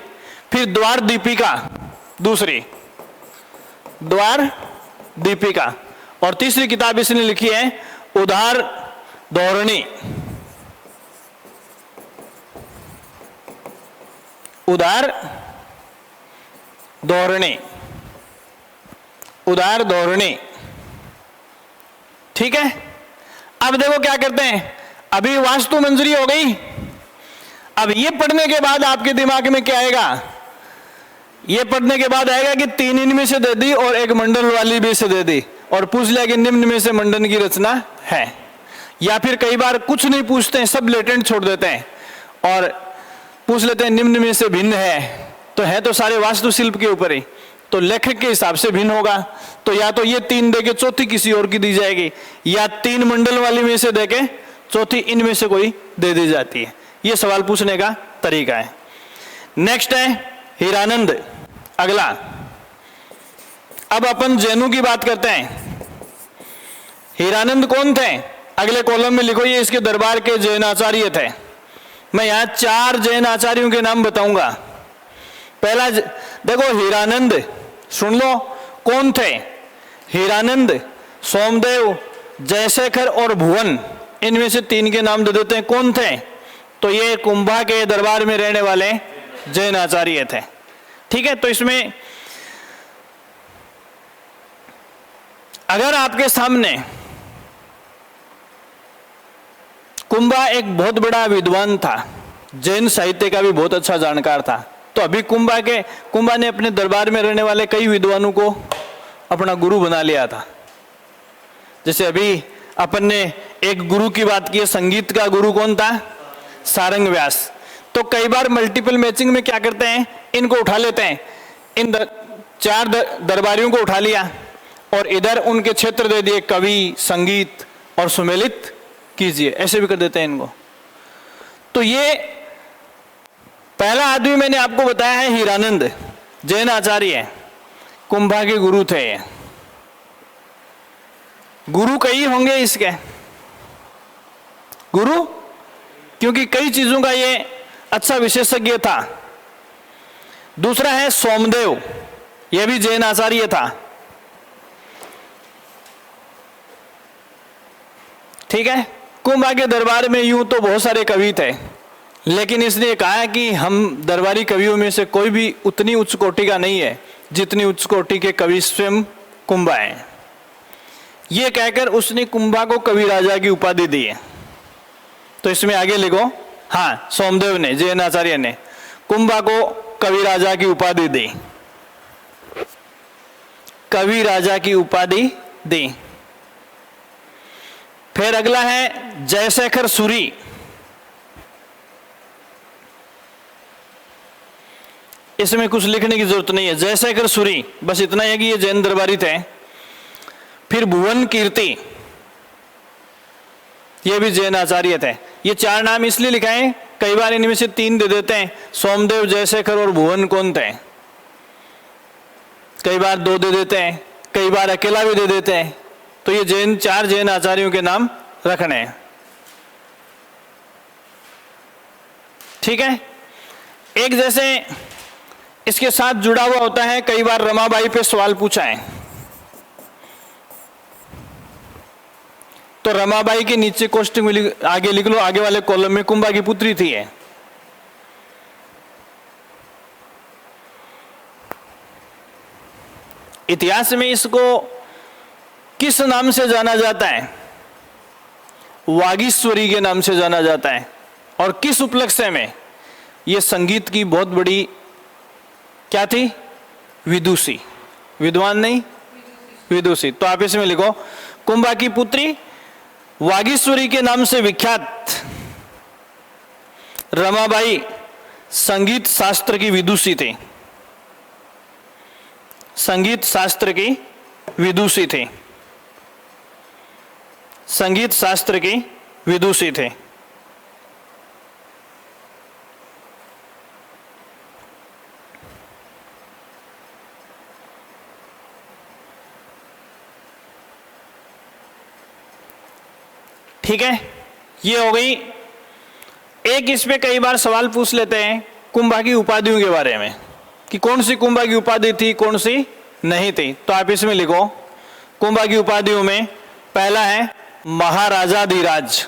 A: फिर द्वार दीपिका, दूसरी द्वार दीपिका। और तीसरी किताब इसने लिखी है उदार धोरणी। उदार धोरणी, उदार धोरणी। ठीक है? अब देखो क्या करते हैं, अभी वास्तु मंजरी हो गई। अब ये पढ़ने के बाद आपके दिमाग में क्या आएगा? ये पढ़ने के बाद आएगा कि 3 इनमें से दे दी और एक मंडल वाली भी से दे दी, और पूछ लिया कि निम्न में से मंडन की रचना है। या फिर कई बार कुछ नहीं पूछते हैं, सब लेटेंट छोड़ देते हैं और पूछ लेते हैं निम्न में से भिन्न है। तो है तो सारे वास्तुशिल्प के ऊपर ही, तो लेखक के हिसाब से भिन्न होगा। तो या तो ये 3 देके चौथी किसी और की दी जाएगी, या 3 मंडल वाली में से देके चौथी इनमें से कोई दे दी जाती है। ये सवाल पूछने का तरीका है। नेक्स्ट है हीरानंद, अगला। अब अपन जैनों की बात करते हैं। हीरानंद कौन थे? अगले कॉलम में लिखो, ये इसके दरबार के जैन आचार्य थे। मैं यहां 4 जैन आचार्यों के नाम बताऊंगा। पहला देखो हीरानंद, सुन लो कौन थे? हीरानंद, सोमदेव, जयशेखर और भुवन, इनमें से 3 के नाम दे देते हैं। कौन थे? तो ये कुंभा के दरबार में रहने वाले जैन आचार्य थे। ठीक है? तो इसमें अगर आपके सामने कुंभा एक बहुत बड़ा विद्वान था, जैन साहित्य का भी बहुत अच्छा जानकार था, तो अभी कुंभा ने अपने दरबार में रहने वाले कई विद्वानों को अपना गुरु बना लिया था। जैसे अभी अपन ने एक गुरु की बात की है, संगीत का गुरु कौन था? सारंग व्यास। तो कई बार मल्टीपल मैचिंग में क्या करते हैं, इनको उठा लेते हैं, इन 4 दरबारियों को उठा लिया और इधर उनके क्षेत्र दे दिए, कवि, संगीत और सुमेलित कीजिए, ऐसे भी कर देते हैं इनको। तो ये पहला आदमी मैंने आपको बताया है हीरानंद, जैन आचार्य, कुंभा के गुरु थे। गुरु कई होंगे इसके, गुरु क्योंकि कई चीजों का ये अच्छा विशेषज्ञ था। दूसरा है सोमदेव, यह भी जैन आचार्य था। ठीक है, कुंभा के दरबार में यूं तो बहुत सारे कवि थे, लेकिन इसने कहा कि हम दरबारी कवियों में से कोई भी उतनी उच्च कोटि का नहीं है जितनी उच्च कोटि के कवि स्वयं कुंभा हैं। ये कहकर उसने कुंभा को कवि राजा की उपाधि दी है। तो इसमें आगे लिखो, हाँ, सोमदेव ने, जैन आचार्य ने कुंभा को कवि राजा की उपाधि दी, कवि राजा की उपाधि दी। फिर अगला है जयशेखर सूरी। इसमें कुछ लिखने की जरूरत नहीं है, जयशेखर सूरी, बस इतना है कि ये जैन दरबारी थे। फिर भुवन कीर्ति, ये भी जैन आचार्य थे। ये चार नाम इसलिए लिखाए, कई बार इनमें से तीन दे देते हैं, सोमदेव, जयशेखर और भुवन कौन थे। कई बार दो दे देते हैं, कई बार अकेला भी दे देते हैं। तो ये जैन, चार जैन आचार्यों के नाम रखने हैं। ठीक है, एक जैसे इसके साथ जुड़ा हुआ होता है, कई बार रमाबाई पे सवाल पूछा है, तो रमाबाई के नीचे कोष्टक में आगे लिख लो, आगे वाले कॉलम में कुंभा की पुत्री थी है। इतिहास में इसको किस नाम से जाना जाता है? वागीश्वरी के नाम से जाना जाता है। और किस उपलक्ष्य में? यह संगीत की बहुत बड़ी क्या थी? विदुषी, विद्वान नहीं, विदुषी। तो आप इसमें लिखो, कुंभा की पुत्री वागीश्वरी के नाम से विख्यात रमाबाई संगीत शास्त्र की विदुषी थी, संगीत शास्त्र की विदुषी थे, संगीत शास्त्र की विदुषी थे। ठीक है, ये हो गई एक। इस पे कई बार सवाल पूछ लेते हैं कुंभा की उपाधियों के बारे में, कि कौन सी कुंभा की उपाधि थी, कौन सी नहीं थी। तो आप इसमें लिखो, कुंभा की उपाधियों में पहला है महाराजाधिराज,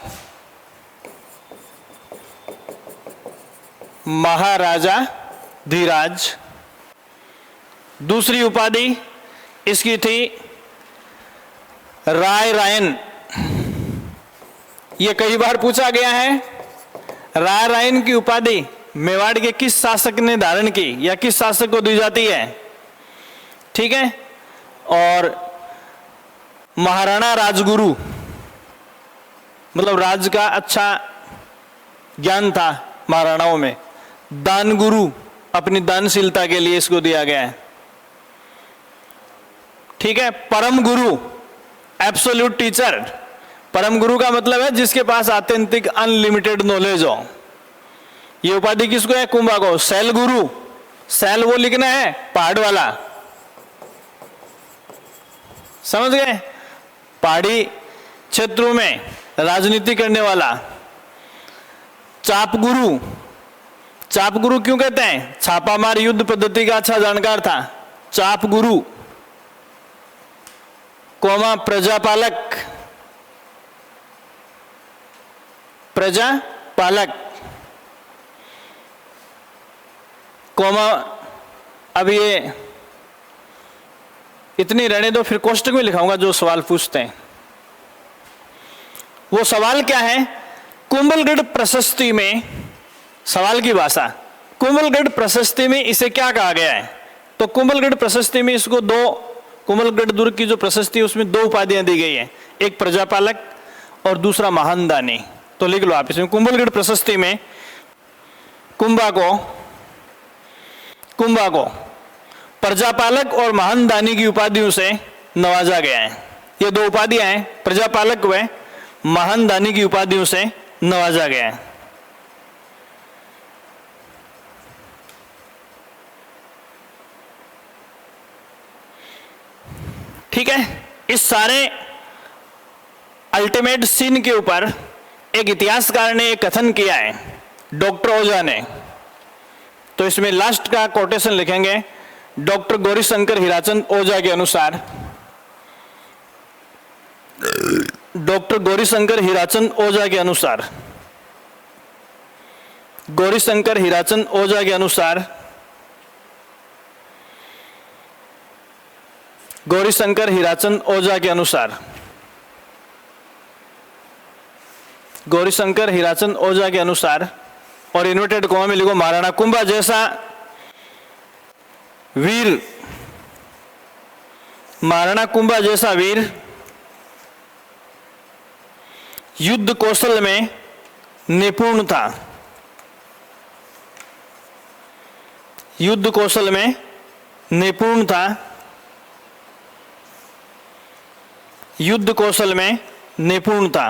A: महाराजाधिराज। दूसरी उपाधि इसकी थी राय रायन, ये कई बार पूछा गया है। राय रायन की उपाधि मेवाड़ के किस शासक ने धारण की या किस शासक को दी जाती है? ठीक है, और महाराणा राजगुरु, मतलब राज का अच्छा ज्ञान था महाराणाओं में। दान गुरु, अपनी दानशीलता के लिए इसको दिया गया है। ठीक है, परम गुरु, एब्सोल्यूट टीचर। परम गुरु का मतलब है जिसके पास आत्यंतिक अनलिमिटेड नॉलेज हो। ये उपाधि किसको है? कुंभा को। शैल गुरु, शैल वो लिखना है पहाड़ वाला, समझ गए? पहाड़ी क्षेत्रों में राजनीति करने वाला। चाप गुरु, चाप गुरु क्यों कहते हैं? छापामार युद्ध पद्धति का अच्छा जानकार था, चाप गुरु। कोमा प्रजापालक, प्रजापालक, कोमा। अब ये इतनी रहने दो, फिर कोष्टक में लिखाऊंगा जो सवाल पूछते हैं। वो सवाल क्या है? कुंभलगढ़ प्रशस्ति में, सवाल की भाषा, कुंभलगढ़ प्रशस्ति में इसे क्या कहा गया है? तो कुंभलगढ़ प्रशस्ति में इसको दो, कुंभलगढ़ दुर्ग की जो प्रशस्ति है उसमें दो उपाधियां दी गई है, एक प्रजापालक और दूसरा महान दानी। तो लिख लो आप इसमें, कुंभलगढ़ प्रशस्ति में कुंभा को प्रजापालक और महान दानी की उपाधियों से नवाजा गया है। ये दो उपाधियां हैं, प्रजापालक व महान दानी की उपाधियों से नवाजा गया है। ठीक है, इस सारे अल्टीमेट सीन के ऊपर एक इतिहासकार ने एक कथन किया है, डॉक्टर ओझा ने, तो इसमें लास्ट का कोटेशन लिखेंगे डॉक्टर गौरीशंकर हीराचंद ओझा के अनुसार। डॉक्टर गौरीशंकर हीराचंद ओझा के अनुसार, गौरीशंकर हीराचंद ओझा के अनुसार, गौरीशंकर हीराचंद ओझा के अनुसार, गौरीशंकर हीराचंद ओझा के अनुसार, और इन्वर्टेड कॉमा में लिखो महाराणा कुंभा जैसा वीर, महाराणा कुंभा जैसा वीर युद्ध कौशल में निपुण था, युद्ध कौशल में निपुण था, युद्ध कौशल में निपुण था,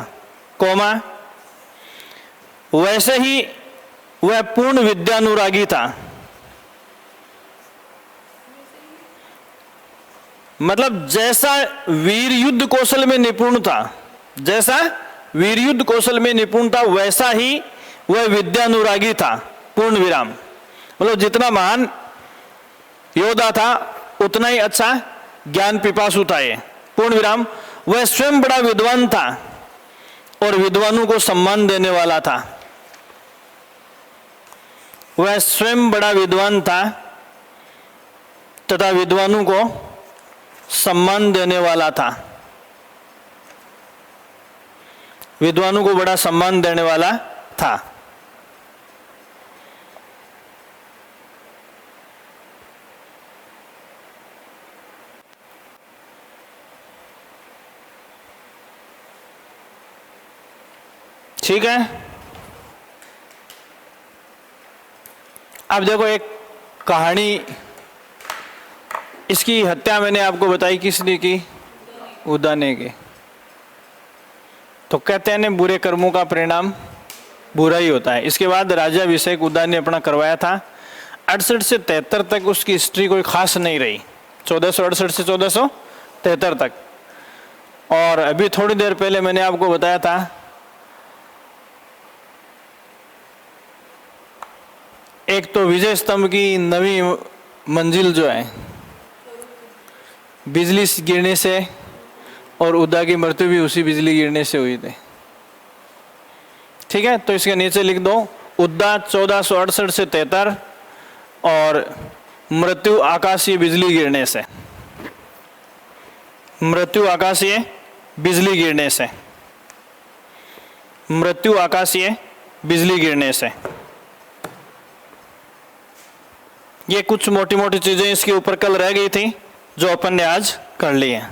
A: कौमा वैसे ही वह पूर्ण विद्यानुरागी था। मतलब जैसा वीर युद्ध कौशल में निपुण था, जैसा वीर युद्ध कौशल में निपुण था वैसा ही वह विद्यानुरागी था, पूर्ण विराम। मतलब जितना महान योद्धा था उतना ही अच्छा ज्ञान पिपासु था ये, पूर्ण विराम। वह स्वयं बड़ा विद्वान था और विद्वानों को सम्मान देने वाला था, वह स्वयं बड़ा विद्वान था तथा विद्वानों को सम्मान देने वाला था, विद्वानों को बड़ा सम्मान देने वाला था। ठीक है, अब देखो एक कहानी, इसकी हत्या मैंने आपको बताई किसने की, उदा ने की। तो कहते हैं बुरे कर्मों का परिणाम बुरा ही होता है। इसके बाद राज्याभिषेक उदा ने अपना करवाया था। 68 से 73 तक उसकी हिस्ट्री कोई खास नहीं रही, 1468 से 1473 तक। और अभी थोड़ी देर पहले मैंने आपको बताया था एक तो विजय स्तंभ की नवी मंजिल जो है बिजली गिरने से, और उदा की मृत्यु भी उसी बिजली गिरने से हुई थी। ठीक है, तो इसके नीचे लिख दो उदा 1468 से 73 और मृत्यु आकाशीय बिजली गिरने से, मृत्यु आकाशीय बिजली गिरने से, मृत्यु आकाशीय बिजली गिरने से। ये कुछ मोटी मोटी चीजें इसके ऊपर कल रह गई थी जो अपन ने आज कर ली है।